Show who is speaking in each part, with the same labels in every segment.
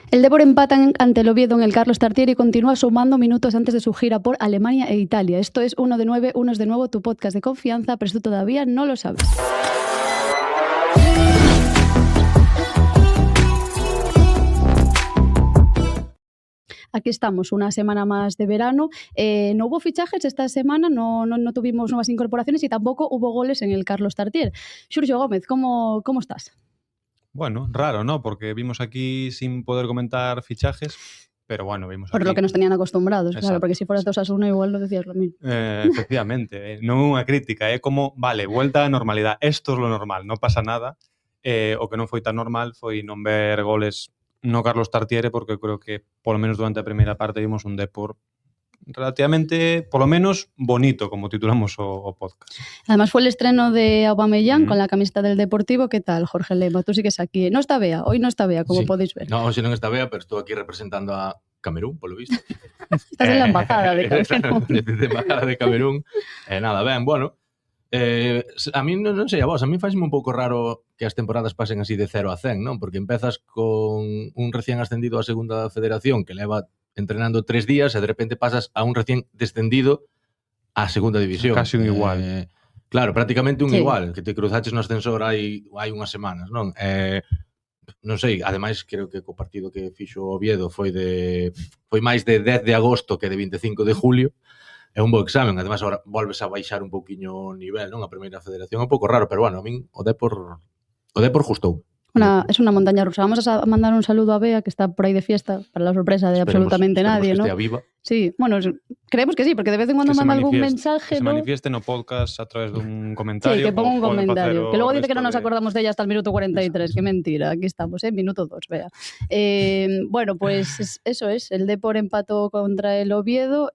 Speaker 1: El Depor empata ante el Oviedo en el Carlos Tartiere y continúa sumando minutos antes de su gira por Alemania e Italia. Esto es 1 de 9, 1 es de nuevo, tu podcast de confianza, pero tú todavía no lo sabes. Aquí estamos, una semana más de verano. No hubo fichajes esta semana, no tuvimos nuevas incorporaciones y tampoco hubo goles en el Carlos Tartiere. Xurxo Gómez, ¿cómo estás?
Speaker 2: Bueno, raro, ¿no? Porque vimos aquí sin poder comentar fichajes, pero bueno, vimos
Speaker 1: Por
Speaker 2: aquí...
Speaker 1: lo que nos tenían acostumbrados,
Speaker 2: Exacto,
Speaker 1: claro, porque si fueras dos Osasuna igual no decías lo mismo.
Speaker 2: Efectivamente, non é unha crítica, é como, vale, vuelta á normalidade, esto es lo normal, non pasa nada. O que non foi tan normal foi non ver goles no Carlos Tartiere, porque creo que, polo menos durante a primeira parte, vimos un Depor relativamente, polo menos, bonito, como titulamos o podcast.
Speaker 1: Además fue el estreno de Aubameyang con la camiseta del Deportivo. ¿Qué tal, Jorge Lema? Tú sigues aquí. No está Bea, hoy no está Bea, como podéis ver.
Speaker 3: No, hoxe non está Bea, pero estou aquí representando a Camerún, polo visto.
Speaker 1: Estás en la embajada de Camerún.
Speaker 3: De embajada de Camerún. Nada, ben, bueno. A mí non sei a vos, a mí faisme un pouco raro que as temporadas pasen así de 0 a 100, non? Porque empezas con un recién ascendido á segunda federación que leva entrenando 3 días e de repente pasas a un recién descendido á segunda división.
Speaker 2: Casi un igual.
Speaker 3: Claro, prácticamente un igual, que te cruzaches no ascensor hai unhas semanas, non? Non sei, ademais creo que co partido que fixo o Oviedo foi máis de 10 de agosto que de 25 de julio. É un bo examen, ademais agora volves a baixar un pouquiño o nivel, non? A primeira federación é un pouco raro, pero bueno, a min o Depor gustou.
Speaker 1: Es una montaña rusa. Vamos a mandar un saludo a Bea, que está por ahí de fiesta, para la sorpresa de absolutamente nadie,
Speaker 3: que
Speaker 1: ¿no?
Speaker 3: estea viva.
Speaker 1: Sí, bueno, creemos que sí, porque de vez en cuando manda algún mensaje,
Speaker 2: que se
Speaker 1: ¿no?
Speaker 2: manifieste no podcast a través dun comentario.
Speaker 1: Sí, que ponga un comentario. Que luego dice que no nos acordamos de ella hasta el minuto 43. Qué mentira, aquí estamos, minuto 2, Bea. Bueno, pues eso es. El Depor empató contra el Oviedo.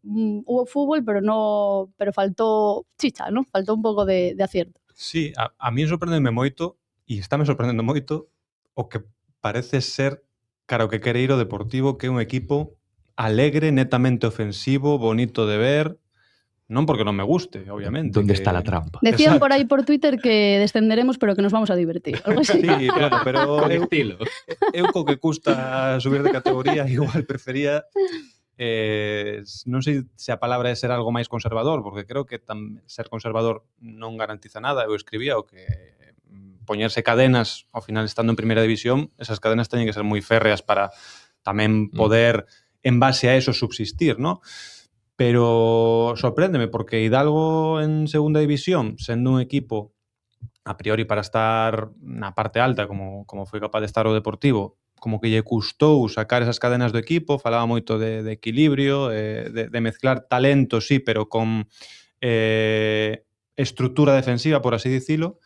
Speaker 1: Hubo fútbol, pero faltó chicha, ¿no? Faltó un pouco de acierto.
Speaker 2: Sí, a mí sorprendeme moito, e estáme sorprendendo moito, o que parece ser cara o que quere ir o Deportivo, que é un equipo alegre, netamente ofensivo, bonito de ver, non porque non me guste, obviamente.
Speaker 3: ¿Dónde está la trampa?
Speaker 1: Decían por aí por Twitter que descenderemos, pero que nos vamos a divertir. Algo así.
Speaker 2: Sí, claro, pero
Speaker 3: Con estilo.
Speaker 2: Eu co que custa subir de categoría, igual prefería non sei se a palabra é ser algo máis conservador, porque creo que ser conservador non garantiza nada. Eu escribía o que poñerse cadenas ao final estando en primeira división, esas cadenas teñen que ser moi férreas para tamén poder en base a eso subsistir, ¿no? Pero sorpréndeme porque Hidalgo en segunda división, sendo un equipo a priori para estar na parte alta como foi capaz de estar o Deportivo, como que lle custou sacar esas cadenas do equipo, falaba moito de equilibrio, de mezclar talento, sí, pero con estrutura defensiva, por así dicilo.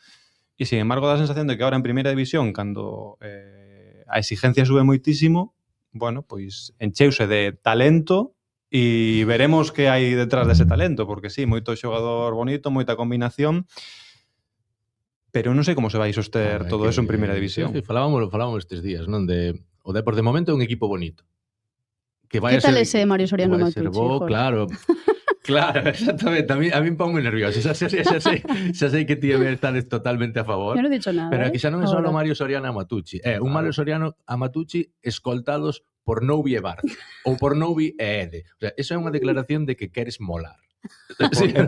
Speaker 2: E, sin embargo, dá a sensación de que ahora en primeira división, cando a exigencia sube moitísimo, bueno, pois encheuse de talento e veremos que hai detrás dese talento, porque sí, moito xogador bonito, moita combinación, pero non sei como se vai soster todo eso en primeira división.
Speaker 3: Sí, falábamos estes días, non? O Depor de momento é un equipo bonito.
Speaker 1: Que tal ese Mario Soriano Matucci?
Speaker 3: Claro. Claro, exactamente. A mí ponme nervioso. Xa sei que ti estás totalmente a favor.
Speaker 1: Eu non he dicho nada.
Speaker 3: Pero aquí xa non é só Mario Soriano a Matucci. É un Mario Soriano a Matucci escoltados por Noubi e Barca. Ou por Noubi e Ede. O sea, eso é unha declaración de que queres molar.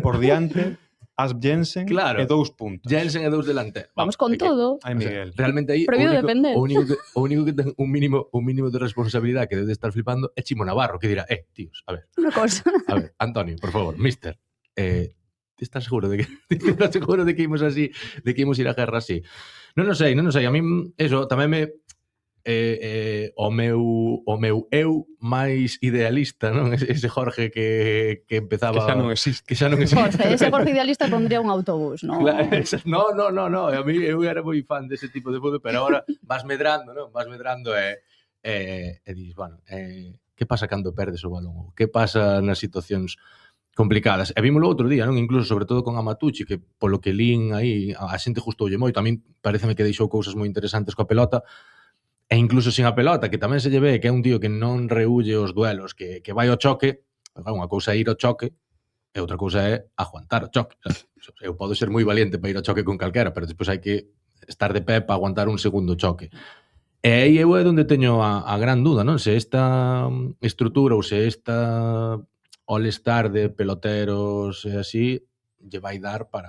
Speaker 2: Por diante, Asp Jensen e 2 puntos.
Speaker 3: Jensen e 2 delanteros.
Speaker 1: Vamos con todo.
Speaker 2: Ai, Miguel.
Speaker 3: Realmente aí
Speaker 1: prohibido defender.
Speaker 3: O único que ten un mínimo de responsabilidade que debe de estar flipando é Chimo Navarro, que dirá, tíos, a ver.
Speaker 1: Unha cosa.
Speaker 3: A ver, Antonio, por favor, mister, ti estás seguro de que imos así, de que imos ir a guerra así? Non sei, a mí eso tamén me o meu eu máis idealista, non? Ese Jorge que empezaba...
Speaker 2: Que xa non existe.
Speaker 1: Ese Jorge idealista pondría un autobús, non?
Speaker 3: Claro, no. A mí eu era moi fan dese tipo de fútbol, pero agora vas medrando, non? Vas medrando e dis, bueno, que pasa cando perdes o balón? Que pasa nas situacións complicadas? E vímolo outro día, non? Incluso, sobre todo con Matucci, que polo que lín aí, a xente gustoulle moito. A mí pareceme que deixou cousas moi interesantes coa pelota, e incluso sin a pelota, que tamén se lle ve que é un tío que non reúlle os duelos, que vai ao choque. Unha cousa é ir ao choque e outra cousa é aguantar o choque. Eu podo ser moi valiente para ir ao choque con calquera, pero despois hai que estar de pé para aguantar un segundo choque. E aí eu é onde teño a gran duda, non? Se esta estrutura ou se esta all-star de peloteros e así lle vai dar para,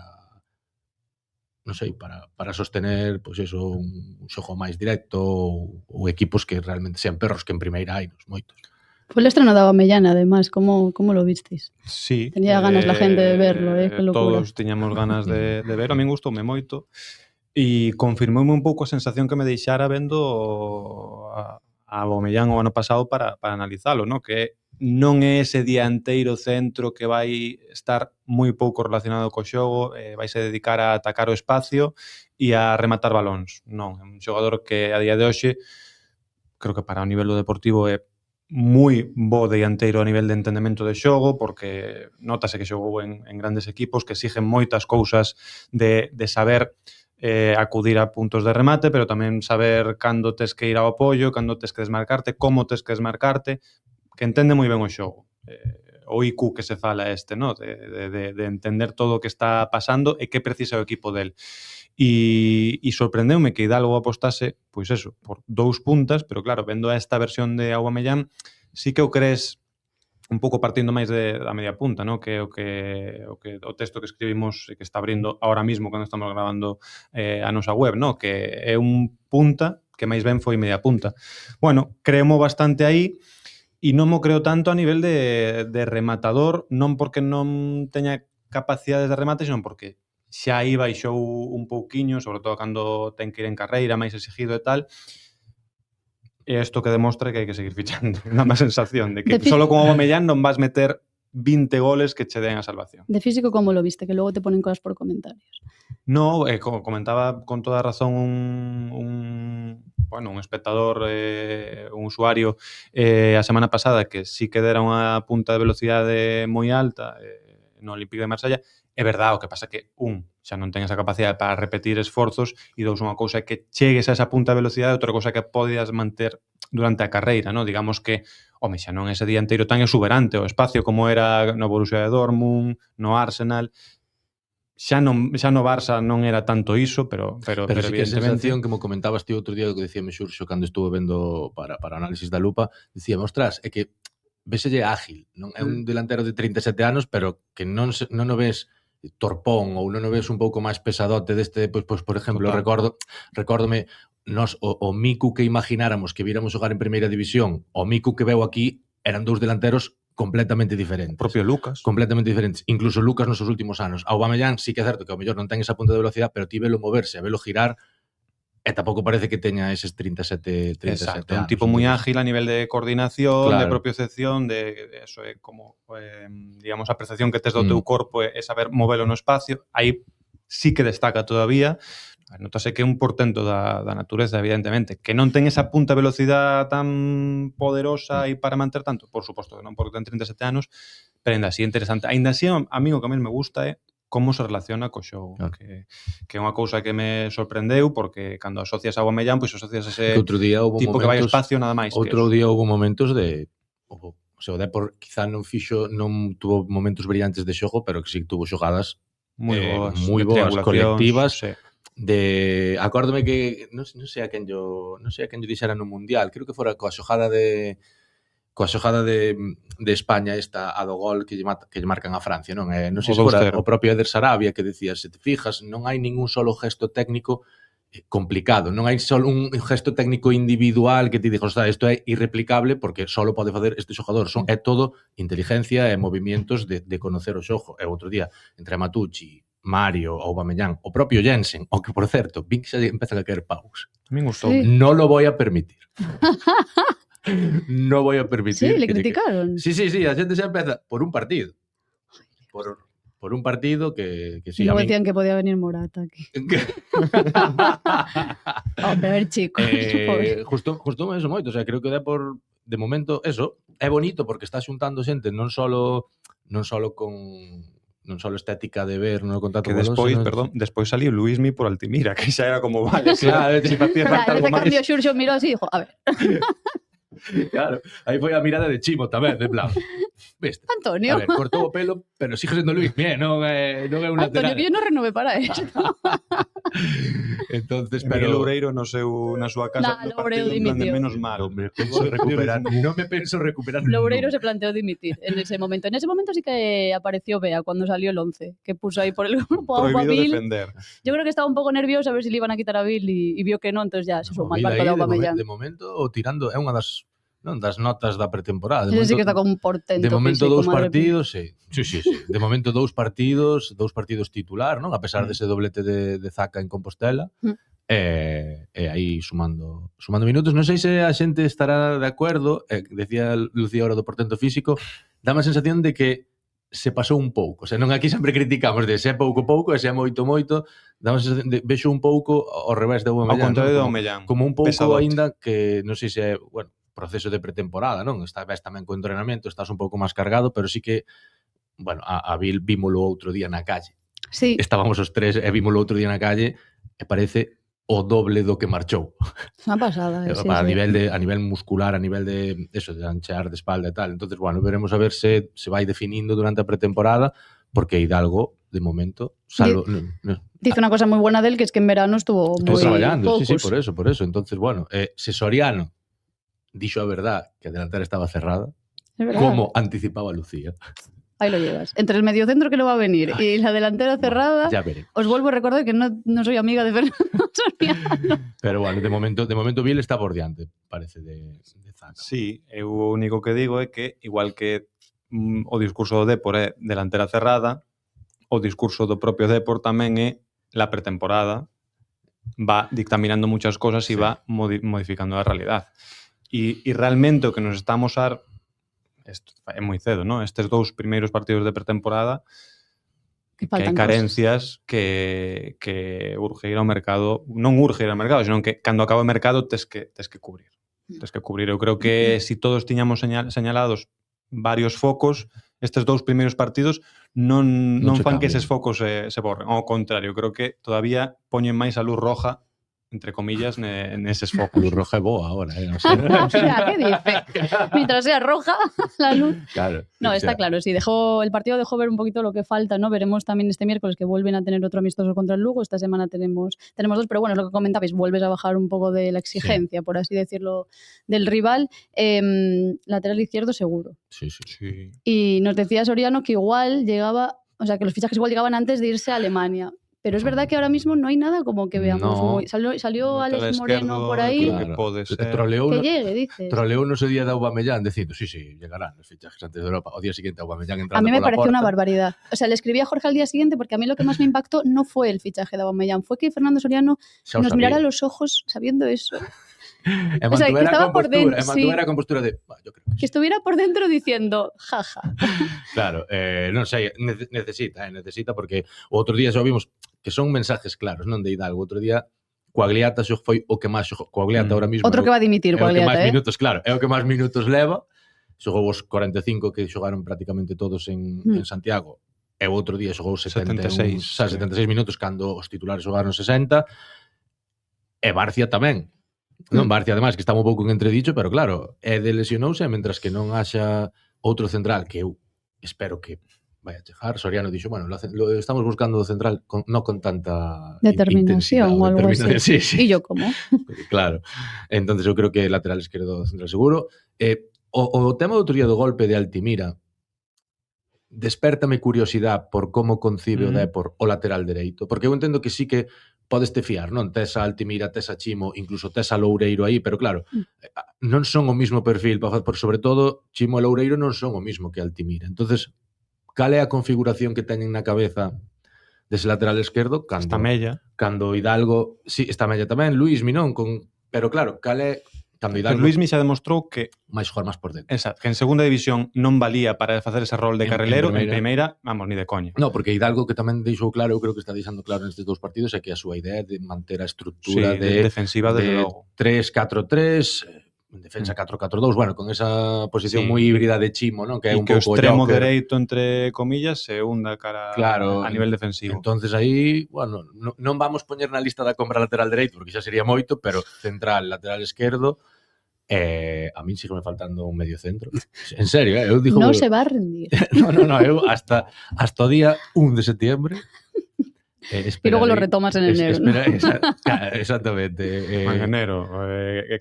Speaker 3: non sei, para sostener, pois eso, un xogo máis directo ou equipos que realmente sean perros que en primeira hai, moitos.
Speaker 1: Fue el estreno de Aubameyang, además. ¿Cómo lo visteis?
Speaker 2: Sí.
Speaker 1: Tenía ganas la gente de verlo, qué locura.
Speaker 2: Todos tiñamos ganas de verlo. A min gustoume moito. E confirmoume un pouco a sensación que me deixara vendo a Aubameyang o ano pasado para analizalo, ¿no? Que non é ese dianteiro centro que vai estar moi pouco relacionado co xogo, vai se dedicar a atacar o espacio e a rematar balóns. Non, é un xogador que a día de hoxe, creo que para o nivel do Deportivo é moi bo dianteiro a nivel de entendemento de xogo, porque notase que xogou en grandes equipos que exigen moitas cousas de saber acudir a puntos de remate, pero tamén saber cando tes que ir ao apoio, cando tes que desmarcarte, como tes que desmarcarte, que entende moi ben o xogo. O IQ que se fala ¿no? De entender todo o que está pasando e que precisa o equipo del. E sorprendeume que Hidalgo apostase, pois eso, por 2 puntas, pero claro, vendo esta versión de Aubameyang, sí que o crees un pouco partindo máis da media punta, ¿no? Que o texto que escribimos e que está abrindo ahora mismo cando estamos grabando a nosa web, ¿no? Que é un punta que máis ben foi media punta. Bueno, creemo bastante aí e non mo creo tanto a nivel de rematador, non porque non teña capacidades de remate, senón porque xa aí baixou un pouquiño, sobre todo cando ten que ir en carreira, máis exigido e tal. E isto que demostra que hai que seguir fichando. Dá má sensación de que solo con Aubameyang non vas meter 20 goles que che den a salvación.
Speaker 1: De físico, como lo viste? Que logo te ponen cosas por comentarios.
Speaker 2: No, como comentaba con toda razón un espectador, un usuario a semana pasada que sí que dera unha punta de velocidade moi alta no Olympique de Marsella. É verdade, o que pasa que xa non ten esa capacidade para repetir esforzos e dous, unha cousa é que chegues a esa punta de velocidade, outra cousa é que podes manter durante a carreira, ¿no? Digamos que, xa non é ese dianteiro tan exuberante o espacio como era no Borussia de Dortmund, no Arsenal. Xa no Barça non era tanto iso, pero
Speaker 3: sí
Speaker 2: evidentemente...
Speaker 3: que a sensación, como comentabas ti outro día, que dicíame Xurxo cando estuve vendo para análisis da lupa, dicíame, ostras, é que véselle ágil, non é un delantero de 37 anos, pero que non o ves torpón ou non o ves un pouco máis pesadote deste, pois por exemplo, recórdome nós o Miku que imagináramos que viéramos xogar en primeira división, o Miku que veu aquí eran dous delanteros completamente diferentes.
Speaker 2: O propio Lucas.
Speaker 3: Completamente diferentes. Incluso Lucas nos últimos anos. Aubameyang sí que é certo que ao mellor non ten esa punta de velocidade, pero ti velo moverse, velo girar, e tampouco parece que teña eses 37
Speaker 2: Exacto,
Speaker 3: anos.
Speaker 2: un tipo moi ágil a nivel de coordinación,
Speaker 3: claro,
Speaker 2: de propiocepción, de eso é como, digamos, a percepción que tes do teu corpo é saber movelo no espacio. Aí sí que destaca todavía. Notase que é un portento da natureza, evidentemente, que non ten esa punta de velocidade tan poderosa e para manter tanto, por suposto, non porque ten 37 anos, pero ainda así interesante. Ainda así, a mí o que a mí me gusta é como se relaciona co xogo, que é unha cousa que me sorprendeu, porque cando asocias a Aubameyang, pois asocias ese tipo que vai ao espacio nada máis.
Speaker 3: Outro día houve momentos de... O Depor quizá non tuvo momentos brillantes de xogo, pero que sí tuvo xogadas moi boas, colectivas.
Speaker 2: Sí.
Speaker 3: Acórdome que non sei a quen yo dixera no Mundial, creo que fora coa xogada de España, esta a do gol que lle marcan a Francia, non? Non sei se fora o propio Eder Sarabia que decía, se te fijas, non hai ningún solo gesto técnico complicado, non hai só un gesto técnico individual que ti dixos, isto é irreplicable porque só pode facer este xogador, é todo inteligencia e movimentos de conocer o xogo. E outro día, entre Matucci, Mario, Aubameyang, o propio Jensen, o que, por certo, vi que xa empezan a caer paus.
Speaker 2: A mí gustou.
Speaker 1: Sí.
Speaker 3: Non lo voy a permitir. No voy a permitir.
Speaker 1: Sí, le criticaron.
Speaker 3: Sí, a xente xa empeza por un partido. Por un partido que sí.
Speaker 1: Y luego decían que podía venir Morata aquí. Pero a ver, chico.
Speaker 3: Justo eso moito, o sea, creo que dá por de momento eso, é bonito porque está xuntando xente non solo estética de ver no contacto
Speaker 2: que despois saliu Luismi por Altimira, que xa era como vale,
Speaker 3: claro,
Speaker 2: si facía falta algo máis.
Speaker 1: Cambio Xurxo mirou así e dixo, a ver.
Speaker 3: Claro, aí foi a mirada de Chimo tamén, de plan. Viste?
Speaker 1: Antonio.
Speaker 3: A ver, cortou o pelo, pero sigue sendo Luis Mie, non é un
Speaker 1: Antonio,
Speaker 3: lateral.
Speaker 1: que yo non renové para isto.
Speaker 3: Entonces,
Speaker 2: Miguel
Speaker 3: pero
Speaker 2: Loureiro na súa casa
Speaker 1: Nah,
Speaker 2: no partido
Speaker 1: Loureiro
Speaker 2: en plan de
Speaker 1: dimitió.
Speaker 2: menos mal.
Speaker 3: non me penso recuperar
Speaker 1: Loureiro
Speaker 3: nunca.
Speaker 1: se planteó dimitir en ese momento. En ese momento sí que apareció Bea cuando salió el 11, que puso ahí por el grupo a
Speaker 2: Prohibido
Speaker 1: Bill.
Speaker 2: defender.
Speaker 1: Yo creo que estaba un poco nervioso a ver si le iban a quitar a Bill y vio que no, entonces ya se sumó al barco de Aubameyang.
Speaker 3: De momento, tirando, é unha das notas da pretemporada. De
Speaker 1: Ese sí
Speaker 3: momento,
Speaker 1: que está con un portento
Speaker 3: de momento
Speaker 1: físico,
Speaker 3: dous
Speaker 1: madre mía.
Speaker 3: partidos, sí. De momento dous partidos titular, non? A pesar dese doblete de Zaka en Compostela. E aí sumando minutos. Non sei se a xente estará de acordo, decía Lucía ahora do portento físico, dá a sensación de que se pasou un pouco. O sea, non aquí sempre criticamos de se é pouco, e se é moito, dá a sensación de vexo un pouco ao revés de Aubameyang.
Speaker 2: Ao contrario de
Speaker 3: ¿no?
Speaker 2: Aubameyang.
Speaker 3: Como un pouco
Speaker 2: Pesadote.
Speaker 3: aínda que non sei se é, bueno, proceso de pretemporada, non? Ves tamén co entrenamento, estás un pouco máis cargado, pero sí que, bueno, a Bill vímolo outro día na calle.
Speaker 1: Sí,
Speaker 3: Estábamos os tres e vímolo outro día na calle e parece o doble do que marchou.
Speaker 1: es una pasada. Sí,
Speaker 3: a
Speaker 1: sí.
Speaker 3: nivel muscular, a nivel de eso, de anchear de espalda e tal. Entonces, bueno, veremos a ver se vai definindo durante a pretemporada, porque Hidalgo, de momento,
Speaker 1: Dice una cosa muy buena de él, que es que en verano estuvo muy
Speaker 3: traballando, sí,
Speaker 1: focus.
Speaker 3: por eso. Entonces, bueno, se Soriano dixo a verdad que a delantera estaba cerrada,
Speaker 1: Es verdad.
Speaker 3: como anticipaba Lucía.
Speaker 1: Ahí lo llevas. Entre el mediocentro que lo va a venir y la delantera cerrada,
Speaker 3: Ya veré.
Speaker 1: os vuelvo a recordar que no soy amiga de Fernando Soriano.
Speaker 3: Pero bueno, de momento Bill está por diante, parece, de Zaka.
Speaker 2: Sí, eu o único que digo é que, igual que o discurso do Depor é delantera cerrada, o discurso do propio Depor tamén é la pretemporada, va dictaminando muchas cosas e va modificando a realidad. E realmente o que nos está a amosar, isto é moi cedo, ¿no? Estes dous primeiros partidos de pretemporada, que hai carencias que urge ir ao mercado, non urge ir ao mercado, senón que cando acabe o mercado tes que cubrir. Tes que cubrir. Eu creo que si todos tiñamos señalados varios focos, estes dous primeiros partidos non fan que eses focos se borren. Ao contrario, creo que todavía poñen máis a luz roja, entre comillas, neses focos.
Speaker 3: Luz roja é boa ahora,
Speaker 1: O sea, ¿qué dice? Mientras sea roja la luz.
Speaker 3: Claro.
Speaker 1: No, está claro, sí. El partido dejó ver un poquito lo que falta, ¿no? Veremos también este miércoles que vuelven a tener otro amistoso contra el Lugo. Esta semana tenemos dos, pero bueno, es lo que comentabais, vuelves a bajar un poco de la exigencia, por así decirlo, del rival. Lateral izquierdo seguro.
Speaker 3: Sí.
Speaker 1: Y nos decía Soriano que igual llegaba, o sea, que los fichajes igual llegaban antes de irse a Alemania. Pero es verdad que ahora mismo no hay nada como que veamos.
Speaker 3: No.
Speaker 1: Salió Alex Moreno por ahí.
Speaker 2: Claro.
Speaker 1: Que llegue, dices.
Speaker 3: Troleou no ese día de Aubameyang dicindo, sí, llegarán los fichajes antes de Europa. O día siguiente Aubameyang entrando
Speaker 1: a mí me
Speaker 3: por la
Speaker 1: pareció
Speaker 3: porta.
Speaker 1: una barbaridad. O sea, le escribí a Jorge al día siguiente porque a mí lo que más me impactó no fue el fichaje de Aubameyang, fue que Fernando Soriano nos mirara a los ojos sabiendo eso.
Speaker 3: O sea, que estaba por dentro.
Speaker 1: Mantuviera
Speaker 3: compostura de, yo creo
Speaker 1: que estuviera por dentro diciendo, jaja.
Speaker 3: Claro, non sei, necesita porque o outro día xa vimos que son mensajes claros, non de Hidalgo. Outro día Coagliata foi o que máis xogou. Coagliata ahora mismo.
Speaker 1: Outro que va a dimitir, Coagliata,
Speaker 3: minutos, claro, é o que máis minutos leva. Xogou os 45 que xogaron prácticamente todos en Santiago. E o outro día xogou 76 minutos cando os titulares xogaron 60. E Barcia tamén. Non, Barcia ademais que estaba un pouco en entredicho, pero claro, de lesionouse, mentras que non haxa outro central que eu espero que vai a chegar. Soriano dixo, bueno, lo estamos buscando do central non con tanta
Speaker 1: determinación ou algo así.
Speaker 3: Sí.
Speaker 1: E yo como?
Speaker 3: Claro. Entonces eu creo que lateral esquerdo central seguro. O tema do outro día do golpe de Altimira despértame curiosidade por como concibe o Depor o lateral dereito, porque eu entendo que sí que podes te fiar, non? Tes a Altimira, tes a Chimo, incluso tes a Loureiro aí, pero claro, non son o mismo perfil, por sobre todo Chimo e Loureiro non son o mismo que Altimira. Entonces, cal é a configuración que teñen na cabeza dese lateral esquerdo?
Speaker 2: Está Mella.
Speaker 3: Cando Hidalgo, sí, está Mella tamén, Luis Minón, pero claro, cal é cando Hidalgo...
Speaker 2: Luis Mi xa demostrou que
Speaker 3: máis xogar máis por dentro.
Speaker 2: Exacto, que en segunda división non valía para facer ese rol de carrilero, en primeira, vamos, ni de coña.
Speaker 3: No, porque Hidalgo, que tamén deixou claro, eu creo que está deixando claro nestes dous partidos, é que a súa idea é de manter a estructura
Speaker 2: defensiva, desde logo.
Speaker 3: 3-4-3, defensa 4-4-2, bueno, con esa posición moi híbrida de Chimo, non? Que é un
Speaker 2: pouco
Speaker 3: o
Speaker 2: extremo dereito, entre comillas, se hunda cara
Speaker 3: claro,
Speaker 2: a nivel defensivo.
Speaker 3: Entonces aí, bueno, non vamos poñer na lista da compra lateral dereito, porque xa sería moito, pero central, lateral esquerdo, A min sigue me faltando un medio centro. En serio, eu digo...
Speaker 1: No se va a rendir.
Speaker 3: No, eu hasta o día 1 de septiembre
Speaker 1: Y luego lo retomas en enero, ¿no?
Speaker 3: Exactamente.
Speaker 2: En enero,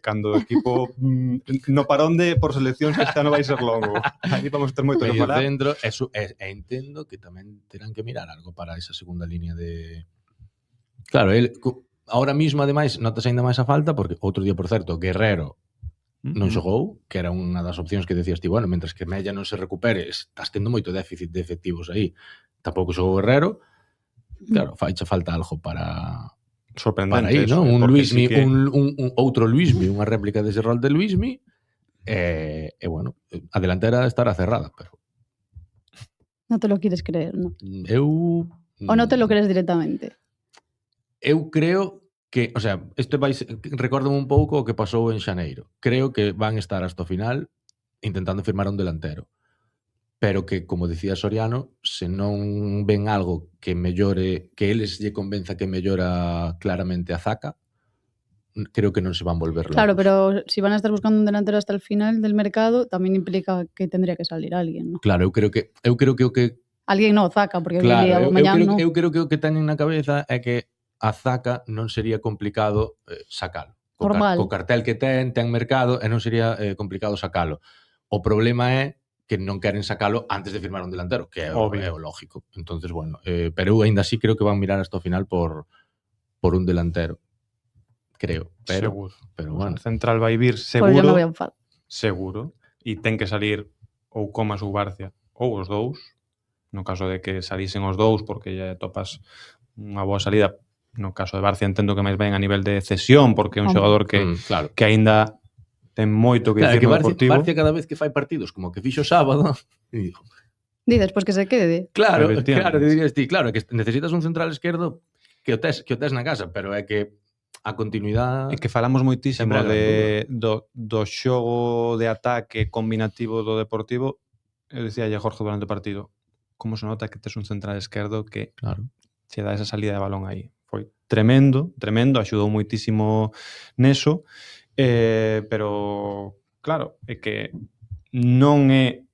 Speaker 2: cando o equipo no parón de por seleccións que este ano vai ser longo. Aí vamos ter moito que
Speaker 3: Medio
Speaker 2: falar.
Speaker 3: centro, entendo que tamén terán que mirar algo para esa segunda línea de... Claro, ahora mismo, ademais, notas ainda máis a falta, porque outro día, por certo, Guerrero non xogou, que era unha das opcións que decías ti, bueno, mentras que Mella non se recupere, estás tendo moito déficit de efectivos aí. Tampouco xogou Guerrero, claro, faiche falta algo para
Speaker 2: sorprendente
Speaker 3: aí, non? Un
Speaker 2: porque
Speaker 3: Luismi,
Speaker 2: sí que...
Speaker 3: un outro Luismi, unha réplica dese rol de Luismi, e bueno, a delantera estará cerrada, pero
Speaker 1: No te lo quieres creer, ¿no?
Speaker 3: eu...
Speaker 1: O no te lo crees directamente.
Speaker 3: Eu creo que, o sea, recórdame un pouco o que pasou en xaneiro. Creo que van estar hasta o final intentando firmar un delantero. Pero que, como dicía Soriano, se non ven algo que mellore, que eles lle convenza que mellora claramente a Zaka, creo que non se van volver locos.
Speaker 1: Claro, pero si van a estar buscando un delantero hasta el final del mercado, también implica que tendría que salir alguien, ¿no?
Speaker 3: Claro, eu creo que o que...
Speaker 1: Alguén no, Zaka, porque
Speaker 3: Claro,
Speaker 1: eu
Speaker 3: creo que o que teñen na cabeza é que a Zaka non sería complicado sacalo. Co cartel que ten mercado e non sería complicado sacalo. O problema é que non queren sacalo antes de firmar un delantero, que é o lógico. Entonces, bueno, pero eu ainda así creo que van mirar hasta o final por un delantero. Creo,
Speaker 2: seguro.
Speaker 3: Pero bueno.
Speaker 2: O central vai vir seguro.
Speaker 1: Pues yo me voy a enfadar.
Speaker 2: Seguro. E ten que salir ou Comas ou Barcia ou os dous. No caso de que salisen os dous porque ya topas unha boa salida. No caso de Barcia entendo que máis ben a nivel de cesión porque é un xogador que aínda ten moito que dicir no Deportivo.
Speaker 3: Barcia cada vez que fai partidos como que fixo sábado e digo...
Speaker 1: Dices, pues que se quede.
Speaker 3: Claro, dirías ti, claro, que necesitas un central esquerdo que o tes na casa, pero é que a continuidade...
Speaker 2: É que falamos moitísimo do xogo de ataque combinativo do Deportivo. Eu dicía a Jorge durante o partido, como se nota que tes un central esquerdo que che dá esa salida de balón aí. Foi tremendo, axudou moitísimo neso, pero claro, é que non é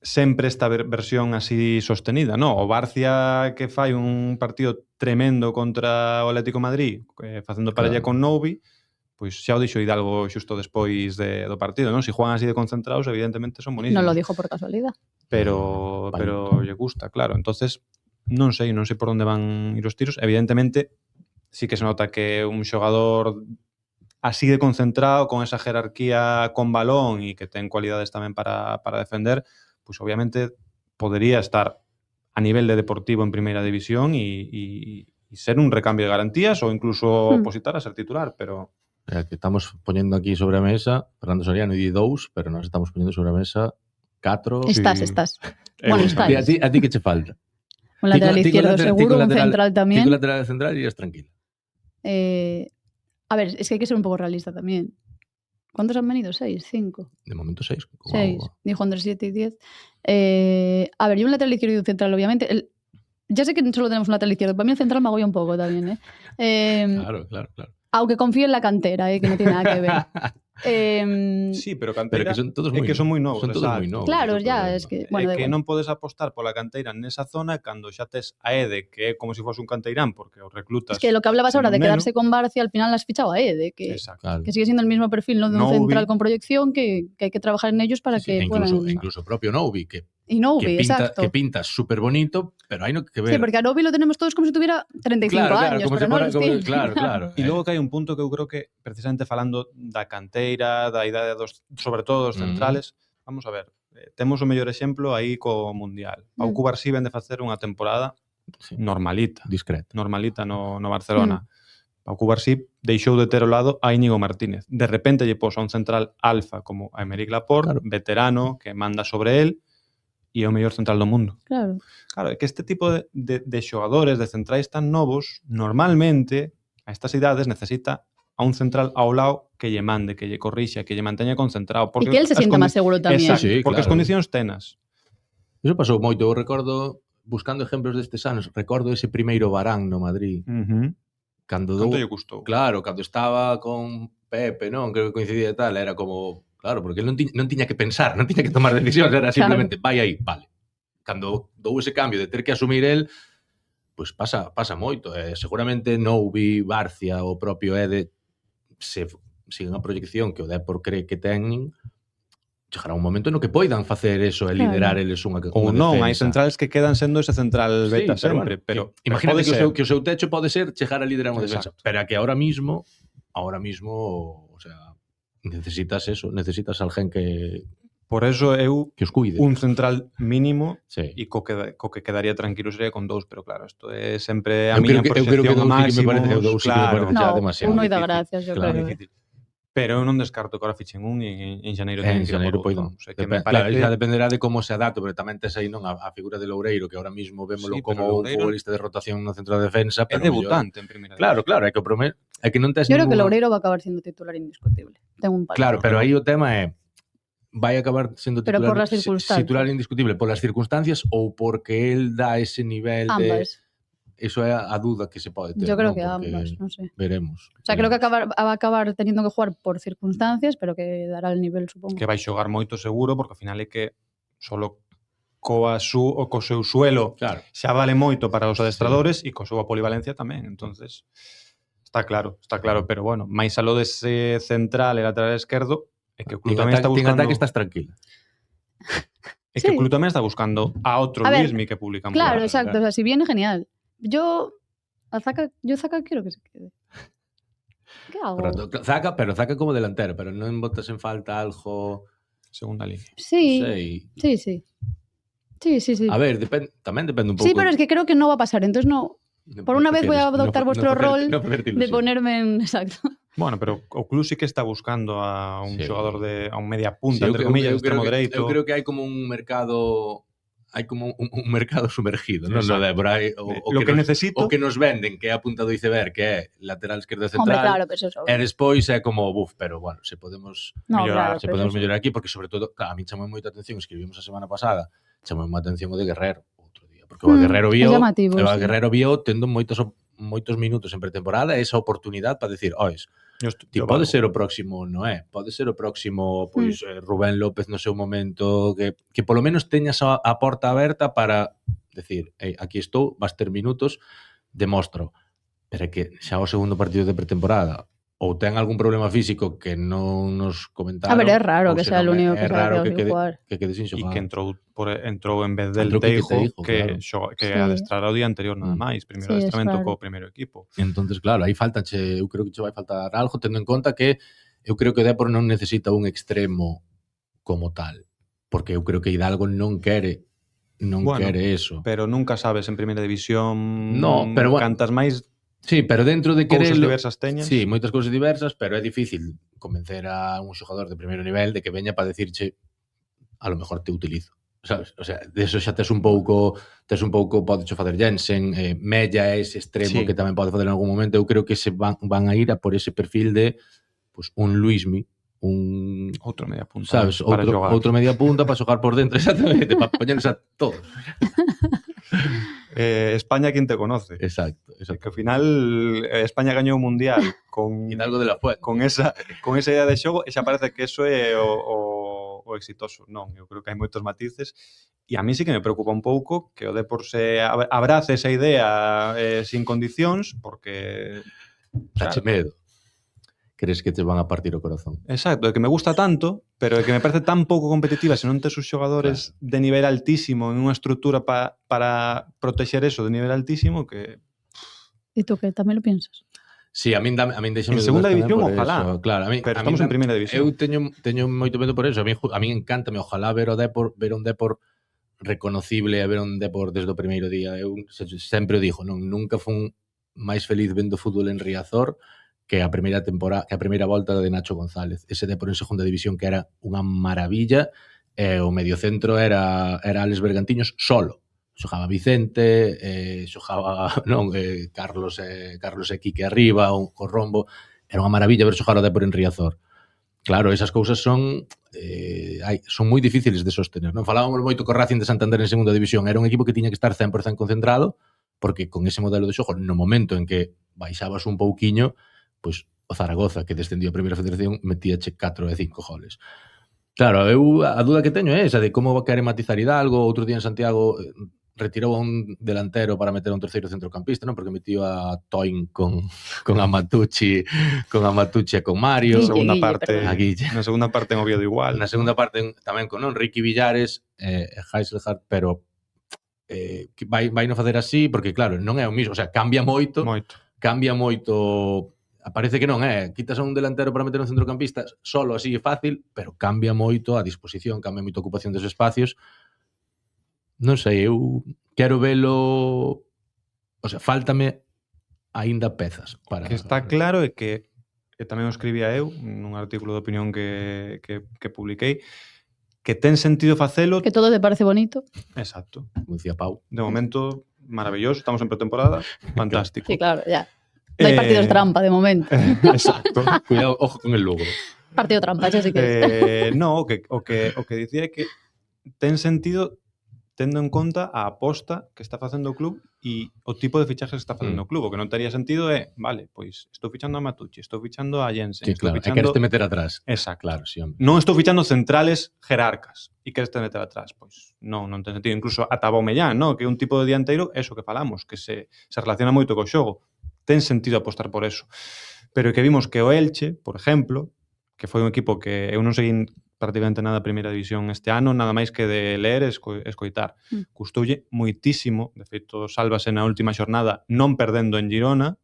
Speaker 2: sempre esta versión así sostenida, no? O Barcia que fai un partido tremendo contra o Atlético Madrid, facendo parella con Novi, pois xa o dixo Hidalgo xusto despois do partido, non? Si juegan así de concentrados, evidentemente son buenísimos.
Speaker 1: Non lo dijo por casualidad.
Speaker 2: Pero lle gusta, claro. Entonces, non sei por onde van ir os tiros. Evidentemente, sí que se nota que un xogador así de concentrado, con esa jerarquía con balón e que ten cualidades tamén para defender, pois obviamente podería estar a nivel de Deportivo en primeira división e ser un recambio de garantías ou incluso opositar a ser titular, pero...
Speaker 3: que estamos poñendo aquí sobre a mesa, Fernando Soriano di 2, pero nós estamos poñendo sobre a mesa 4...
Speaker 1: Estás. Bueno, estás.
Speaker 3: A ti que che falta?
Speaker 1: Un lateral izquierdo seguro, un central tamén.
Speaker 3: Tico lateral central e irías tranquila.
Speaker 1: A ver, es que hai que ser un pouco realista tamén. ¿Cuántos han venido? 6, 5.
Speaker 3: De momento 6.
Speaker 1: 6, dijo Andrés 7 y 10. A ver, y un lateral izquierdo y un central, obviamente. Ya sé que solo tenemos un lateral izquierdo, para mí el central me agobia un poco también.
Speaker 3: Claro.
Speaker 1: Aunque confío en la cantera, que no tiene nada que ver.
Speaker 2: Sí, pero cantera,
Speaker 3: pero que son todos moi novos.
Speaker 2: Son todos moi novos.
Speaker 1: Claro, ya, es que...
Speaker 2: Bueno, que non podes apostar pola canteira nesa zona cando xa tes a Ede, que é como se fose un canteirán, porque os reclutas...
Speaker 1: Es que lo que hablabas ahora de quedarse con Barcia, al final has fichado a Ede, que sigue siendo el mismo perfil, ¿no? De un central con proyección, que hay que trabajar en ellos para que puedan...
Speaker 3: Incluso propio Novi, que pinta súper bonito, pero hai no que ver.
Speaker 1: Sí, porque a Novi lo tenemos todos como si tuviera 35 años, pero no los tiene.
Speaker 3: Claro.
Speaker 2: E logo que hai un punto que eu creo que, precisamente falando da canteira, da idade sobre todo dos centrales, vamos a ver, temos o mellor exemplo aí co Mundial. Pau Cubarsí vende facer unha temporada normalita.
Speaker 3: Discreta.
Speaker 2: Normalita no Barcelona. Pau Cubarsí deixou de ter ao lado a Íñigo Martínez. De repente lle pos a un central alfa como a Aymeric Laporte, veterano, que manda sobre él, e é o mellor central do mundo.
Speaker 1: Claro,
Speaker 2: é que este tipo de xogadores, de centrais tan novos, normalmente, a estas idades, necesita a un central ao lado que lle mande, que lle corrixa, que lle manteña concentrado.
Speaker 1: E que él se sienta máis seguro tamén.
Speaker 2: Exacto, porque as condicións tenas.
Speaker 3: Iso pasou moito. Eu recordo, buscando exemplos destes anos, recordo ese primeiro Varane no Madrid.
Speaker 2: Canto lle gustou.
Speaker 3: Claro, cando estaba con Pepe, non? Creo que coincidía e tal, era como, claro, porque ele non tiña que pensar, non tiña que tomar decisións, era simplemente vai aí, vale. Cando dou ese cambio de ter que asumir el, pois pasa moito. Seguramente Noubi, Barcia, o propio Ede, se siguen a proyección que o Depor cree que teñen, chegará un momento no que poidan facer eso e liderar eles unha
Speaker 2: Ou non, hai
Speaker 3: defensa.
Speaker 2: centrales que quedan sendo ese central beta
Speaker 3: Sí,
Speaker 2: sempre, pero
Speaker 3: imagínate
Speaker 2: pode
Speaker 3: que o seu techo pode ser chegar a liderar unha defensa,
Speaker 2: Exacto.
Speaker 3: pero a que ahora mismo, o sea, necesitas eso, necesitas alguén que
Speaker 2: Por eso eu
Speaker 3: os cuide.
Speaker 2: un central mínimo
Speaker 3: Sí.
Speaker 2: e co que quedaría tranquilo sería con 2, pero claro, isto é sempre a
Speaker 3: Eu
Speaker 2: miña
Speaker 3: creo que
Speaker 2: proxección a
Speaker 3: dous
Speaker 2: máximos,
Speaker 3: sí que me parece xa
Speaker 1: No,
Speaker 3: demasiado.
Speaker 1: uno e da
Speaker 2: difícil.
Speaker 1: gracias, yo
Speaker 3: Claro.
Speaker 1: creo.
Speaker 2: difícil. Pero eu non descarto que ahora fichen un e en xaneiro
Speaker 3: En
Speaker 2: teñen que ir
Speaker 3: xaneiro
Speaker 2: por outro.
Speaker 3: poidan.
Speaker 2: O sea, que me
Speaker 3: Claro,
Speaker 2: parece...
Speaker 3: xa dependerá de como se adapte, pero tamén tes aí non a figura de Loureiro, que ahora mismo vémolo
Speaker 2: Sí,
Speaker 3: como
Speaker 2: pero
Speaker 3: un
Speaker 2: Loureiro
Speaker 3: futbolista de rotación no centro de defensa,
Speaker 2: é
Speaker 3: pero
Speaker 2: debutante en primeira
Speaker 3: Claro,
Speaker 2: división.
Speaker 3: claro, é que non tes
Speaker 1: Yo creo que
Speaker 3: ninguna...
Speaker 1: Loureiro va a acabar siendo titular indiscutible. Tengo un palo.
Speaker 3: Claro, pero aí o tema é vai acabar sendo
Speaker 1: Pero
Speaker 3: titular,
Speaker 1: por las circunstancias.
Speaker 3: titular indiscutible polas circunstancias ou porque el dá ese nivel de...
Speaker 1: Ambas.
Speaker 3: Eso é a duda que se pode ter.
Speaker 1: Yo creo
Speaker 3: ¿no?
Speaker 1: que
Speaker 3: Porque
Speaker 1: ambas, no sé.
Speaker 3: Veremos.
Speaker 1: O sea, creo que va a acabar teniendo que jugar por circunstancias, pero que dará el nivel, supongo.
Speaker 2: Que vai xogar moito seguro, porque ao final é que solo co seu suelo
Speaker 3: Claro.
Speaker 2: xa vale moito para os adestradores e co súa polivalencia tamén, entonces está claro, pero bueno, máis aló dese central e lateral esquerdo é que o club tamén está buscando...
Speaker 3: En ataque estás tranquila.
Speaker 2: É que o
Speaker 1: Sí.
Speaker 2: club tamén está buscando a outro
Speaker 1: A ver,
Speaker 2: Luismi que publican.
Speaker 1: Claro,
Speaker 2: por aí.
Speaker 1: exacto. O sea, si viene, genial. Yo Zaka quiero que se quede. ¿Qué hago?
Speaker 3: Correcto. Zaka como delantero, pero non botas en falta algo...
Speaker 2: Segunda línea.
Speaker 1: Sí,
Speaker 3: Sei.
Speaker 1: sí. Sí.
Speaker 3: A ver, tamén depende un pouco...
Speaker 1: Sí, pero es que creo que no va a pasar. Entonces no. Por una vez voy a adoptar vuestro rol de ponerme en... Exacto.
Speaker 2: Bueno, pero o club sí que está buscando a un
Speaker 3: Sí.
Speaker 2: xogador a un media punta,
Speaker 3: Sí,
Speaker 2: entre comillas, extremo
Speaker 3: eu
Speaker 2: dereito.
Speaker 3: creo que hai como un mercado... Hai como un mercado sumergido, non?
Speaker 2: Exacto.
Speaker 3: No Débora, hai
Speaker 2: Lo que necesito...
Speaker 3: o que nos venden, que é a punta do iceberg, que é lateral esquerdo e
Speaker 1: Hombre,
Speaker 3: central,
Speaker 1: claro, pero eso.
Speaker 3: e despois é como, pero bueno, se podemos
Speaker 1: No,
Speaker 2: mellorar,
Speaker 1: claro,
Speaker 3: se
Speaker 1: pero
Speaker 3: podemos
Speaker 1: eso.
Speaker 3: mellorar aquí, porque sobre todo, claro, a mí chamou moita atención, escribimos a semana pasada, chamou moita atención o de Guerrero, outro día, porque o Guerrero
Speaker 1: É
Speaker 3: vio,
Speaker 1: llamativo,
Speaker 3: o
Speaker 1: sí.
Speaker 3: Guerrero vio tendo moitos minutos en pretemporada, esa oportunidade para decir, ois, pode ser o próximo Noé, pode ser o próximo pois Rubén López no seu momento, que polo menos teñas a porta aberta para decir, aquí estou, vas ter minutos, demostro. Pero é que xa o segundo partido de pretemporada ou ten algún problema físico que non nos comentaron.
Speaker 1: A ver, é raro
Speaker 3: ou
Speaker 1: que
Speaker 3: se
Speaker 1: sea el
Speaker 3: non
Speaker 1: único
Speaker 3: é
Speaker 1: que
Speaker 3: raro
Speaker 1: sabe
Speaker 3: que
Speaker 1: jugar.
Speaker 3: quede sin
Speaker 2: E
Speaker 3: xogar.
Speaker 2: que entrou en vez del
Speaker 3: Entrou Quique
Speaker 2: Teijo,
Speaker 3: Teijo,
Speaker 2: que
Speaker 1: Sí.
Speaker 2: adestrara o día anterior nada máis, primeiro
Speaker 1: Sí, es
Speaker 2: adestramento
Speaker 1: raro.
Speaker 2: co primeiro equipo.
Speaker 3: Entonces, claro, aí faltache, eu creo que che vai faltar algo, tendo en conta que eu creo que o Depor non necesita un extremo como tal, porque eu creo que Hidalgo non quere eso.
Speaker 2: Pero nunca sabes en primeira división
Speaker 3: No, pero bueno,
Speaker 2: cantas máis
Speaker 3: sí, pero dentro de
Speaker 2: cousas
Speaker 3: querelo,
Speaker 2: diversas teñas.
Speaker 3: sí, moitas cousas diversas, pero é difícil convencer a un xogador de primeiro nivel de que veña para decirche a lo mejor te utilizo, sabes? O sea, de eso xa tes un pouco, podecho facer Jensen, Mella é ese extremo
Speaker 2: Sí.
Speaker 3: que tamén pode facer en algún momento. Eu creo que se van a ir a por ese perfil de pues, un Luismi, un
Speaker 2: Outro media punta,
Speaker 3: sabes,
Speaker 2: para xogar.
Speaker 3: outro media punta para xogar por dentro, exactamente, para poñernos a todos.
Speaker 2: España quen te conoce.
Speaker 3: Exacto.
Speaker 2: Que ao final España gañou o Mundial con
Speaker 3: Hidalgo de la Fuente.
Speaker 2: con esa idea de xogo e xa parece que eso é o exitoso. Non, eu creo que hai moitos matices e a mí sí que me preocupa un pouco que o Depor se abrace esa idea sin condicións porque...
Speaker 3: Dache medo. Crees que te van a partir o corazón.
Speaker 2: Exacto, é que me gusta tanto, pero é que me parece tan pouco competitiva se non tes os xogadores de nivel altísimo en unha estrutura para protexer eso de nivel altísimo que...
Speaker 1: ¿Y tú qué? ¿También lo piensas?
Speaker 3: Sí, a min déxame
Speaker 2: En segunda división,
Speaker 3: por
Speaker 2: ojalá.
Speaker 3: eso. Claro,
Speaker 2: Pero estamos en primeira división.
Speaker 3: Eu teño moito medo por eso. A min encántame, ojalá ver un Depor reconocible e ver un Depor desde o primeiro día. Eu sempre o digo, nunca fun máis feliz vendo fútbol en Riazor que a primeira temporada, que a primeira volta de Nacho González. Ese Depor en segunda división que era unha maravilla, e o mediocentro era Alex Bergantiños solo. Xogaba Vicente, xogaba Carlos e Quique arriba, o Rombo. Era unha maravilla ver xogar o Depor en Riazor. Claro, esas cousas son moi difíciles de sostener. Non falábamos moito co Racing de Santander en segunda división. Era un equipo que tiña que estar 100% concentrado, porque con ese modelo de xogo, no momento en que baixabas un pouquiño, pois o Zaragoza, que descendió a Primeira Federación, metíache 4 e 5 goles. Claro, eu a dúda que teño é esa de como quere matizar Hidalgo. Outro día en Santiago retirou a un delantero para meter a un terceiro centrocampista, non? Porque metió a Toin con Amatucci e con Mario.
Speaker 2: Na segunda parte en Oviedo igual.
Speaker 3: Na segunda parte tamén con Ricky Villares e Heiselhardt, pero vai non facer así porque claro, non é o mismo, o sea, cambia moito. Parece que non é, quitas a un delantero para meter un centrocampista, solo así é fácil, pero cambia moito a disposición, cambia moito a ocupación dos espacios. Non sei, eu quero velo, o sea, fáltame aínda pezas para...
Speaker 2: Que está claro é que tamén o escribía eu nun artículo de opinión que publiquei, que ten sentido facelo.
Speaker 1: Que todo te parece bonito.
Speaker 2: Exacto.
Speaker 3: Como dicía Pau.
Speaker 2: De momento, maravilloso, estamos en pretemporada, fantástico.
Speaker 1: Sí, claro, ya. No hai partidos trampa, de momento.
Speaker 2: Exacto.
Speaker 3: Cuidado, ojo con el Lugo.
Speaker 1: Partido trampa, xa sí que
Speaker 2: no, o que dicía é que ten sentido tendo en conta a aposta que está facendo o club e o tipo de fichajes que está facendo o club. O que non tería sentido é, vale, pois estou fichando a Matucci, estou fichando a Jensen,
Speaker 3: sí,
Speaker 2: estou
Speaker 3: claro,
Speaker 2: fichando...
Speaker 3: e queres te meter atrás.
Speaker 2: Exacto.
Speaker 3: Claro, sí, hombre.
Speaker 2: Non estou fichando centrales jerarcas e queres te meter atrás. Pois non ten sentido. Incluso ata Aubameyang, no? Que é un tipo de dianteiro, eso que falamos, que se relaciona moito co xogo. Ten sentido apostar por eso. Pero que vimos que o Elche, por exemplo, que foi un equipo que eu non seguín prácticamente nada a primeira división este ano, nada máis que de ler e escoitar. Custoulle moitísimo, de feito, sálvase na última xornada non perdendo en Girona,